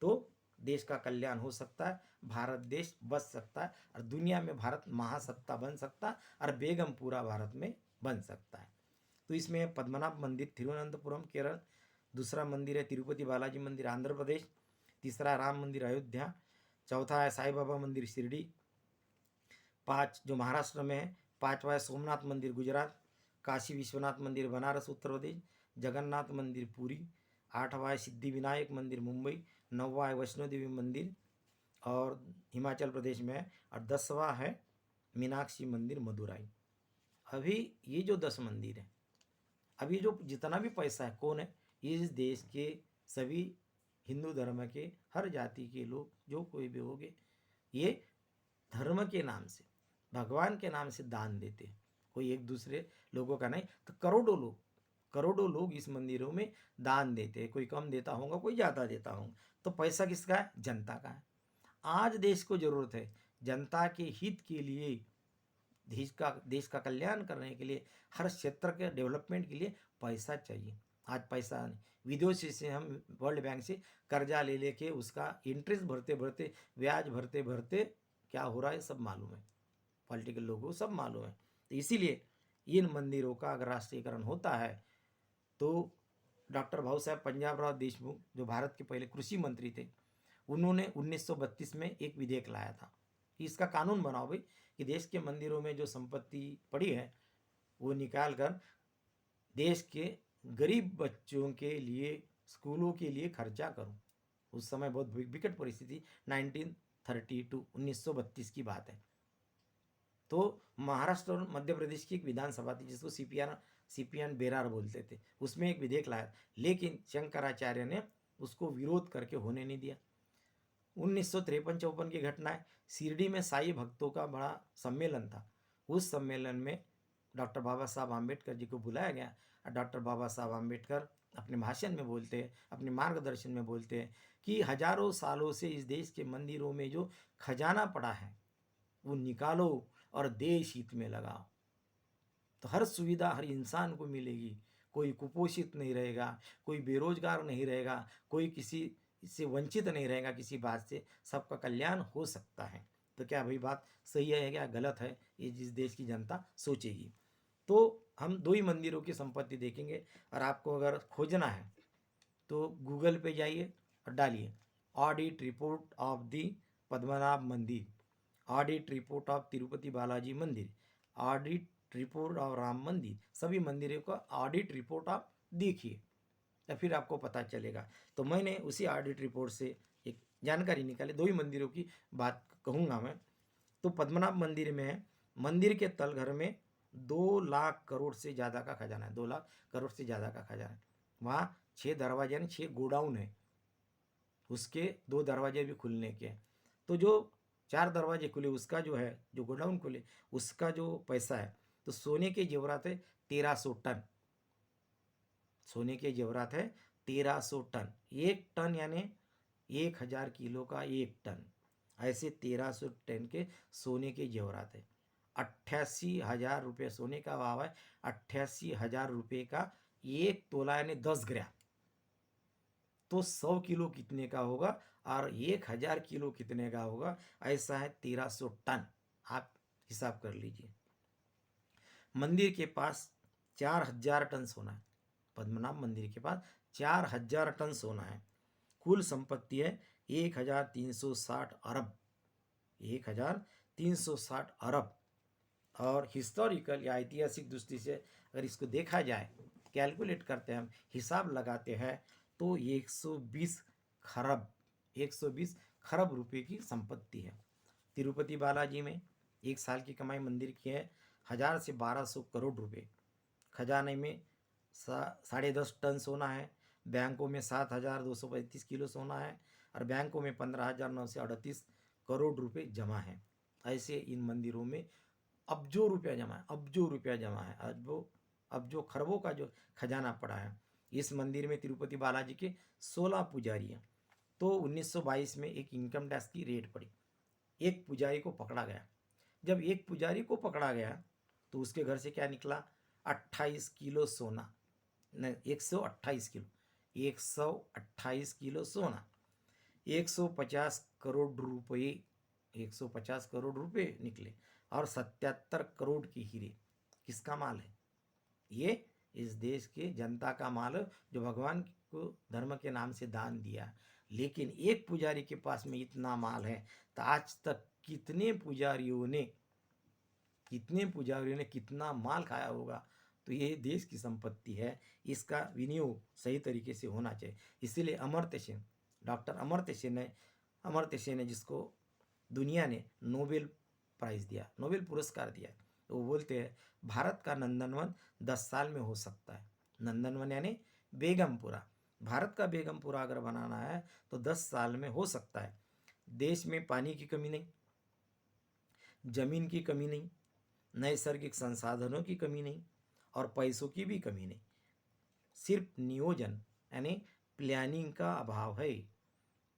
तो देश का कल्याण हो सकता है, भारत देश बच सकता है और दुनिया में भारत महासत्ता बन सकता है और बेगम पूरा भारत में बन सकता है। तो इसमें पद्मनाभ मंदिर तिरुवनंतपुरम केरल, दूसरा मंदिर है तिरुपति बालाजी मंदिर आंध्र प्रदेश, तीसरा राम मंदिर अयोध्या, चौथा है साईं बाबा मंदिर शिरडी, 5 जो महाराष्ट्र में है, 5वां है सोमनाथ मंदिर गुजरात, काशी विश्वनाथ मंदिर बनारस उत्तर प्रदेश, जगन्नाथ मंदिर पुरी, 8वां है सिद्धि विनायक मंदिर मुंबई, 9वां है वैष्णो देवी मंदिर और हिमाचल प्रदेश में है, और 10वां है मीनाक्षी मंदिर मदुराई। अभी ये जो 10 मंदिर हैं, अभी जो जितना भी पैसा है, कौन है? इस देश के सभी हिंदू धर्म के हर जाति के लोग, जो कोई भी होंगे, ये धर्म के नाम से, भगवान के नाम से दान देते हैं। कोई एक दूसरे लोगों का नहीं, तो करोड़ों लोग इस मंदिरों में दान देते हैं। कोई कम देता होगा, कोई ज़्यादा देता होगा, तो पैसा किसका है? जनता का है। आज देश को ज़रूरत है जनता के हित के लिए, देश का कल्याण करने के लिए, हर क्षेत्र के डेवलपमेंट के लिए पैसा चाहिए। आज पैसा नहीं, विदेशी से हम वर्ल्ड बैंक से कर्जा ले लेके उसका इंटरेस्ट भरते भरते, ब्याज भरते भरते क्या हो रहा है सब मालूम है, पॉलिटिकल लोगों को सब मालूम है। तो इसीलिए इन मंदिरों का अगर राष्ट्रीयकरण होता है, तो डॉक्टर भाऊ साहब पंजाबराव देशमुख, जो भारत के पहले कृषि मंत्री थे, उन्होंने 1932 में एक विधेयक लाया था कि इसका कानून बनाओ भाई, कि देश के मंदिरों में जो संपत्ति पड़ी है वो निकाल कर देश के गरीब बच्चों के लिए, स्कूलों के लिए खर्चा करो। उस समय बहुत विकट परिस्थिति, 1932 की बात है। तो महाराष्ट्र और मध्य प्रदेश की एक विधानसभा थी जिसको सीपीएन बेरार बोलते थे, उसमें एक विधेयक लाया, लेकिन शंकराचार्य ने उसको विरोध करके होने नहीं दिया। 1953-54 की घटना है, शिरडी में साई भक्तों का बड़ा सम्मेलन था। उस सम्मेलन में डॉक्टर बाबा साहब आम्बेडकर जी को बुलाया गया और डॉक्टर बाबा साहब आम्बेडकर अपने भाषण में बोलते हैं, अपने मार्गदर्शन में बोलते हैं कि हजारों सालों से इस देश के मंदिरों में जो खजाना पड़ा है वो निकालो और देश हित में लगाओ, तो हर सुविधा हर इंसान को मिलेगी, कोई कुपोषित नहीं रहेगा, कोई बेरोजगार नहीं रहेगा, कोई किसी से वंचित नहीं रहेगा, किसी बात से सबका कल्याण हो सकता है। तो क्या भाई बात सही है या गलत है, ये जिस देश की जनता सोचेगी। तो हम 2 ही मंदिरों की संपत्ति देखेंगे, और आपको अगर खोजना है तो गूगल पे जाइए और डालिए audit report of the Padmanabh मंदिर, audit report of Tirupati Balaji मंदिर, ऑडिट रिपोर्ट ऑफ राम मंदिर, सभी मंदिरों का ऑडिट रिपोर्ट आप देखिए, या फिर आपको पता चलेगा। तो मैंने उसी ऑडिट रिपोर्ट से एक जानकारी निकाली, 2 ही मंदिरों की बात कहूँगा मैं। तो पद्मनाभ मंदिर में है, मंदिर के तलघर में 2 लाख करोड़ से ज़्यादा का खजाना है, 2 लाख करोड़ से ज़्यादा का खजाना है। वहाँ 6 दरवाजे यानी 6 गोडाउन है, उसके 2 दरवाजे भी खुलने के हैं। तो जो 4 दरवाजे खुले, उसका जो है, जो गोडाउन खुले, उसका जो पैसा है, तो सोने के जेवरात है 1300 टन, सोने के जेवरात है 1300 टन। 1 टन यानी 1000 किलो का 1 टन, ऐसे 1300 टन के सोने के जेवरात है। 88,000 रुपये सोने का भाव है। 88,000 रुपये का 1 तोला यानी 10 ग्राम, तो 100 किलो कितने का होगा और 1000 किलो कितने का होगा, ऐसा है 1300 टन। आप हिसाब कर लीजिए। मंदिर के पास 4000 टन सोना है। पद्मनाभ मंदिर के पास 4000 टन सोना है। कुल संपत्ति है 1360 अरब, 1360 अरब। और हिस्टोरिकल या ऐतिहासिक दृष्टि से अगर इसको देखा जाए, कैलकुलेट करते हैं, हम हिसाब लगाते हैं, तो 120 खरब, 120 खरब रुपए की संपत्ति है। तिरुपति बालाजी में 1 साल की कमाई मंदिर की है 1000 से 1200 करोड़ रुपए। खजाने में 10.5 टन सोना है। बैंकों में 7235 किलो सोना है और बैंकों में 15,938 करोड़ रुपए जमा है। ऐसे इन मंदिरों में अब्जों रुपया जमा है, अब्जों रुपया जमा है, अब्जों खरबों का जो खजाना पड़ा है। इस मंदिर में तिरुपति बालाजी के 16 पुजारी हैं। तो 1922 में एक इनकम टैक्स की रेड पड़ी, एक पुजारी को पकड़ा गया। जब एक पुजारी को पकड़ा गया तो उसके घर से क्या निकला, 28 किलो सोना, नहीं 128 किलो, 128 किलो सोना, 150 करोड़ रुपये, 150 करोड़ रुपये निकले और 77 करोड़ की हीरे। किसका माल है ये? इस देश के जनता का माल है, जो भगवान को धर्म के नाम से दान दिया। लेकिन एक पुजारी के पास में इतना माल है, तो आज तक कितने पुजारियों ने कितना माल खाया होगा। तो ये देश की संपत्ति है, इसका विनियोग सही तरीके से होना चाहिए। इसीलिए अमर्त्य सेन, डॉक्टर अमर्त्य सेन ने जिसको दुनिया ने नोबेल प्राइज दिया, नोबेल पुरस्कार दिया, तो वो बोलते हैं भारत का नंदनवन 10 साल में हो सकता है। नंदनवन यानी बेगमपुरा, भारत का बेगमपुरा अगर बनाना है तो 10 साल में हो सकता है। देश में पानी की कमी नहीं, जमीन की कमी नहीं, नैसर्गिक संसाधनों की कमी नहीं और पैसों की भी कमी नहीं, सिर्फ नियोजन यानी प्लानिंग का अभाव है।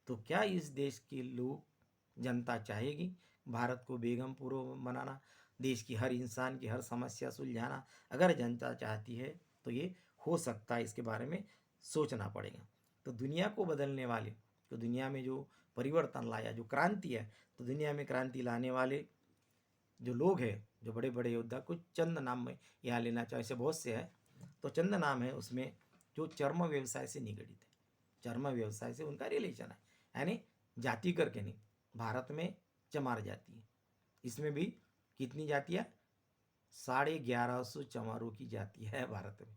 तो क्या इस देश के लोग, जनता चाहेगी भारत को बेगमपुर बनाना, देश की हर इंसान की हर समस्या सुलझाना? अगर जनता चाहती है तो ये हो सकता है, इसके बारे में सोचना पड़ेगा। तो दुनिया को बदलने वाले, तो दुनिया में जो परिवर्तन लाया, जो क्रांति है, तो दुनिया में क्रांति लाने वाले जो लोग हैं, जो बड़े बड़े योद्धा, कुछ चंद नाम में यहाँ लेना चाहिए, ऐसे बहुत से हैं, तो चंद नाम है उसमें जो चर्म व्यवसाय से निगड़ित है, चर्म व्यवसाय से उनका रिलेशन है, यानी जाति करके नहीं। भारत में चमार जाति है, इसमें भी कितनी जातियाँ, 1150 चमारों की जाति है भारत में,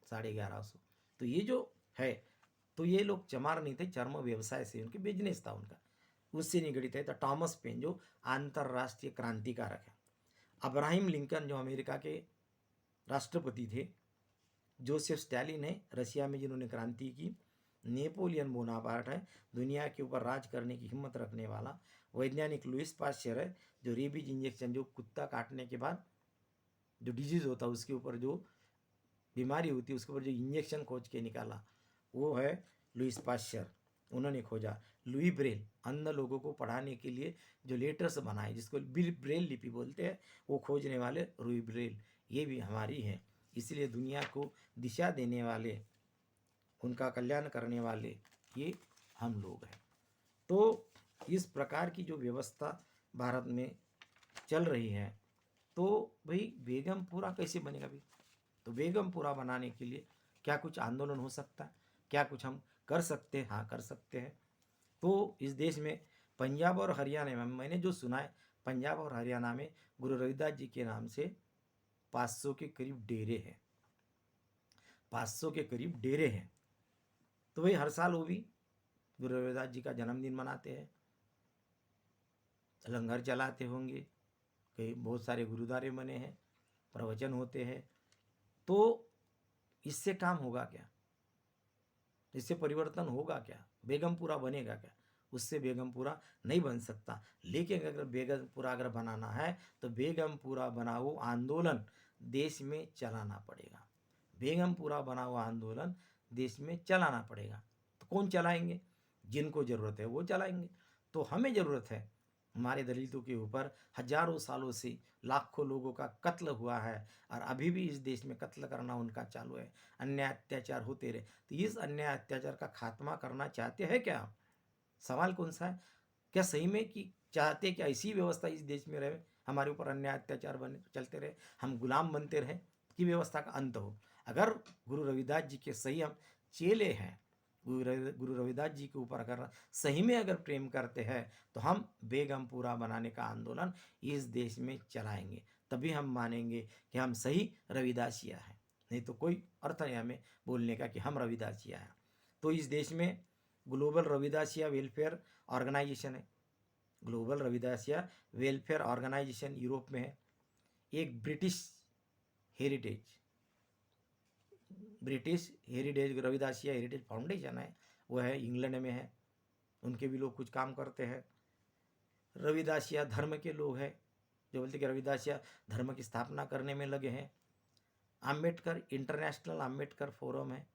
1150। तो ये जो है, तो ये लोग चमार नहीं थे, चर्म व्यवसाय से उनके बिजनेस था उनका, उससे निगड़ित है। तो टॉमस पेन जो अंतर्राष्ट्रीय क्रांतिकारक है, अब्राहम लिंकन जो अमेरिका के राष्ट्रपति थे, जोसेफ स्टालिन है रशिया में जिन्होंने क्रांति की, नेपोलियन बोनापार्ट है दुनिया के ऊपर राज करने की हिम्मत रखने वाला, वैज्ञानिक लुइस पाश्चर है जो रेबीज इंजेक्शन, जो कुत्ता काटने के बाद जो डिजीज़ होता है उसके ऊपर, जो बीमारी होती है उसके ऊपर जो इंजेक्शन खोज के निकाला, वो है लुइस पाश्चर, उन्होंने खोजा। लुई ब्रेल, अंध लोगों को पढ़ाने के लिए जो लेटर्स बनाए, जिसको ब्रेल लिपि बोलते हैं, वो खोजने वाले लुई ब्रेल, ये भी हमारी है। इसलिए दुनिया को दिशा देने वाले, उनका कल्याण करने वाले, ये हम लोग हैं। तो इस प्रकार की जो व्यवस्था भारत में चल रही है, तो भाई बेगमपुरा कैसे बनेगा भाई? तो बेगमपुरा बनाने के लिए क्या कुछ आंदोलन हो सकता है? क्या कुछ हम कर सकते हैं? हाँ, कर सकते हैं। तो इस देश में पंजाब और हरियाणा में, मैंने जो सुना है, पंजाब और हरियाणा में गुरु रविदास जी के नाम से 500 के करीब डेरे हैं, 500 के करीब डेरे हैं। तो भाई हर साल वो भी गुरु रविदास जी का जन्मदिन मनाते हैं, लंगर चलाते होंगे, कई बहुत सारे गुरुद्वारे बने हैं, प्रवचन होते हैं। तो इससे काम होगा क्या? इससे परिवर्तन होगा क्या? बेगमपुरा बनेगा क्या? उससे बेगमपुरा नहीं बन सकता। लेकिन अगर बेगमपुरा अगर बनाना है तो बेगमपुरा बनाओ आंदोलन देश में चलाना पड़ेगा, बेगमपुरा बनाओ आंदोलन देश में चलाना पड़ेगा। तो कौन चलाएंगे? जिनको ज़रूरत है वो चलाएंगे। तो हमें ज़रूरत है, हमारे दलितों के ऊपर हजारों सालों से लाखों लोगों का कत्ल हुआ है और अभी भी इस देश में कत्ल करना उनका चालू है, अन्याय अत्याचार होते रहे। तो इस अन्याय अत्याचार का खात्मा करना चाहते हैं क्या? सवाल कौन सा है? क्या सही में कि चाहते कि ऐसी व्यवस्था इस देश में रहे, हमारे ऊपर अन्याय अत्याचार बने चलते रहे, हम गुलाम बनते रहे, कि व्यवस्था का अंत हो? अगर गुरु रविदास जी के सही हम चेले हैं, गुरु रविदास जी के ऊपर अगर सही में अगर प्रेम करते हैं, तो हम बेगमपुरा बनाने का आंदोलन इस देश में चलाएंगे। तभी हम मानेंगे कि हम सही रविदासिया हैं, नहीं तो कोई अर्थ नहीं हमें बोलने का कि हम रविदासिया हैं। तो इस देश में ग्लोबल रविदासिया वेलफेयर ऑर्गेनाइजेशन है, global Ravidasia welfare organisation Europe में है। एक heritage British heritage Ravidasia heritage foundation है, वो है इंग्लैंड में है, उनके भी लोग कुछ काम करते हैं। रविदासिया धर्म के लोग हैं जो बोलते कि रविदासिया धर्म की स्थापना करने में लगे हैं। आम्बेडकर इंटरनेशनल आम्बेडकर फोरम है,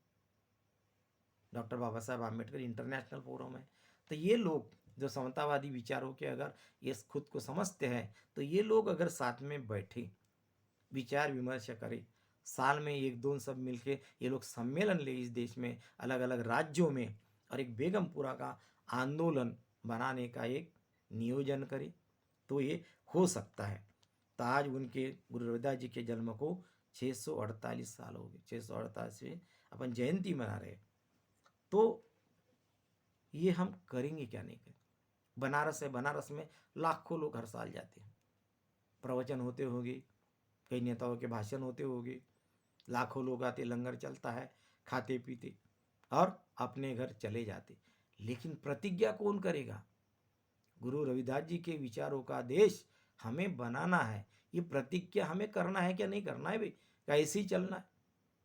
डॉक्टर बाबा साहब आम्बेडकर इंटरनेशनल फोरम है। तो ये लोग जो समतावादी विचारों के अगर ये खुद को समझते हैं, तो ये लोग अगर साथ में बैठे विचार विमर्श करें, साल में एक दो सब मिलके ये लोग सम्मेलन ले इस देश में अलग अलग राज्यों में, और एक बेगमपुरा का आंदोलन बनाने का एक नियोजन करें, तो ये हो सकता है। तो आज उनके गुरु रविदास जी के जन्म को 648 साल हो गए, 648 अपन जयंती मना रहे। तो ये हम करेंगे क्या नहीं करें? बनारस है, बनारस में लाखों लोग हर साल जाते हैं, प्रवचन होते होंगे, कई नेताओं के भाषण होते होंगे, लाखों लोग आते, लंगर चलता है, खाते पीते और अपने घर चले जाते। लेकिन प्रतिज्ञा कौन करेगा? गुरु रविदास जी के विचारों का देश हमें बनाना है, ये प्रतिज्ञा हमें करना है क्या नहीं करना है भाई? कैसे ही चलना है?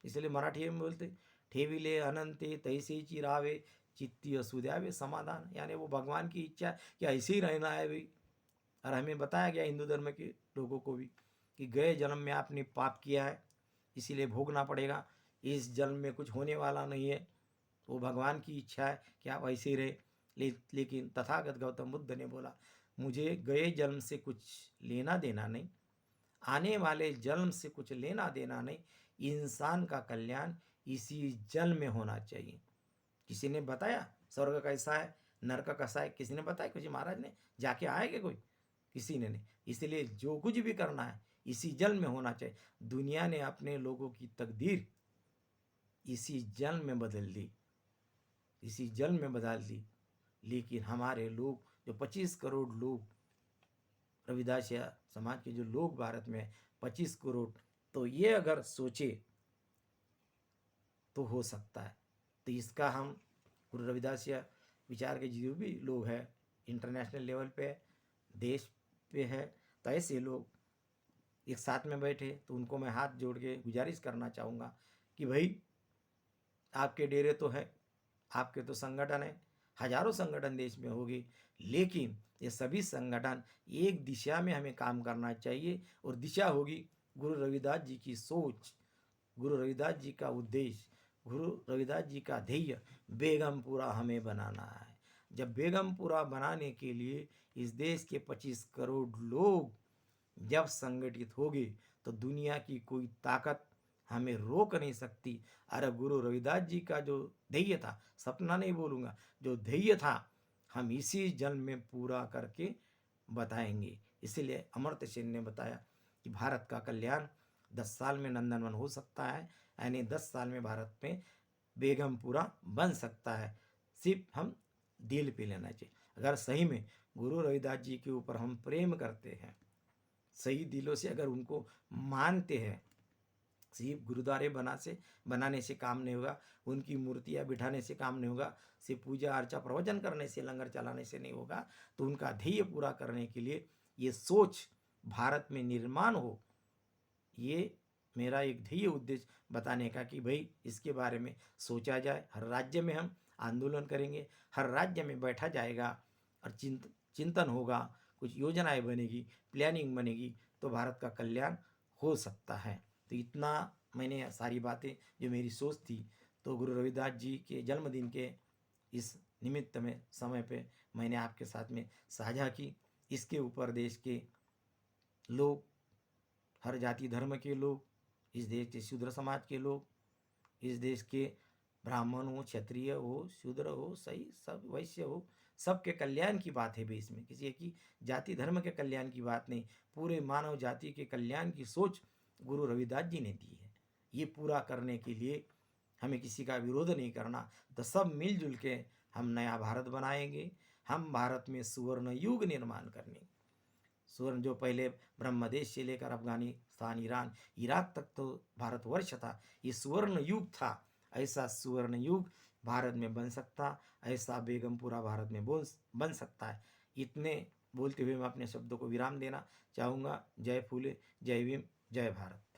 इसलिए मराठी में बोलते ठेविले अनंते तैसे चिरावे चित्ती असुद्यावे समाधान, यानी वो भगवान की इच्छा है कि ऐसे ही रहना है भाई। और हमें बताया गया हिंदू धर्म के लोगों को भी कि गए जन्म में आपने पाप किया है, इसीलिए भोगना पड़ेगा, इस जन्म में कुछ होने वाला नहीं है, वो भगवान की इच्छा है कि आप ऐसे ही रहे। लेकिन तथागत गौतम बुद्ध ने बोला, मुझे गए जन्म से कुछ लेना देना नहीं, आने वाले जन्म से कुछ लेना देना नहीं, इंसान का कल्याण इसी जन्म में होना चाहिए। किसी ने बताया स्वर्ग कैसा है, नरक कैसा है? किसी ने बताया? कुछ महाराज ने जाके आए क्या कोई? किसी ने नहीं। इसलिए जो कुछ भी करना है इसी जन्म में होना चाहिए। दुनिया ने अपने लोगों की तकदीर इसी जन्म में बदल दी, इसी जन्म में बदल दी। लेकिन हमारे लोग जो 25 करोड़ लोग रविदासिया समाज के जो लोग भारत में 25 करोड़, तो ये अगर सोचे तो हो सकता है। तो इसका हम गुरु रविदासिया विचार के जो भी लोग हैं इंटरनेशनल लेवल पे देश पे है, तो ऐसे लोग एक साथ में बैठे, तो उनको मैं हाथ जोड़ के गुजारिश करना चाहूँगा कि भाई आपके डेरे तो है, आपके तो संगठन है, हजारों संगठन देश में होगी, लेकिन ये सभी संगठन एक दिशा में हमें काम करना चाहिए, और दिशा होगी गुरु रविदास जी की सोच, गुरु रविदास जी का उद्देश्य, गुरु रविदास जी का ध्येय बेगमपुरा हमें बनाना है। जब बेगमपुरा बनाने के लिए इस देश के 25 करोड़ लोग जब संगठित होंगे, तो दुनिया की कोई ताकत हमें रोक नहीं सकती। अरे गुरु रविदास जी का जो ध्येय था, सपना नहीं बोलूँगा, जो ध्येय था, हम इसी जन्म में पूरा करके बताएंगे। इसीलिए अमर्त्य सेन ने बताया कि भारत का कल्याण 10 साल में नंदनवन हो सकता है, यानी 10 साल में भारत में बेगमपुरा बन सकता है। सिर्फ हम दिल पे लेना चाहिए। अगर सही में गुरु रविदास जी के ऊपर हम प्रेम करते हैं, सही दिलों से अगर उनको मानते हैं, सिर्फ गुरुद्वारे बनाने से काम नहीं होगा, उनकी मूर्तियाँ बिठाने से काम नहीं होगा, सिर्फ पूजा अर्चा प्रवचन करने से, लंगर चलाने से नहीं होगा। तो उनका ध्येय पूरा करने के लिए ये सोच भारत में निर्माण हो, ये मेरा एक ध्येय उद्देश्य बताने का कि भाई इसके बारे में सोचा जाए। हर राज्य में हम आंदोलन करेंगे, हर राज्य में बैठा जाएगा और चिंतन होगा, कुछ योजनाएं बनेगी, प्लानिंग बनेगी, तो भारत का कल्याण हो सकता है। तो इतना मैंने सारी बातें जो मेरी सोच थी, तो गुरु रविदास जी के जन्मदिन के इस निमित्त में समय पे मैंने आपके साथ में साझा की। इसके ऊपर देश के लोग, हर जाति धर्म के लोग, इस देश के शूद्र समाज के लोग, इस देश के ब्राह्मण हो, क्षत्रिय हो, शूद्र हो, सही सब वैश्य हो, सबके कल्याण की बात है। भी इसमें किसी एक ही जाति धर्म के कल्याण की बात नहीं, पूरे मानव जाति के कल्याण की सोच गुरु रविदास जी ने दी है। ये पूरा करने के लिए हमें किसी का विरोध नहीं करना, तो सब मिलजुल के हम नया भारत बनाएंगे। हम भारत में सुवर्ण युग निर्माण करेंगे। स्वर्ण जो पहले ब्रह्मदेश से लेकर अफगानिस्तान, ईरान, इराक तक तो भारतवर्ष था, ये सुवर्ण युग था। ऐसा सुवर्ण युग भारत में बन सकता, ऐसा बेगमपुरा भारत में बन सकता है। इतने बोलते हुए मैं अपने शब्दों को विराम देना चाहूँगा। जय फूले, जय भीम, जय भारत।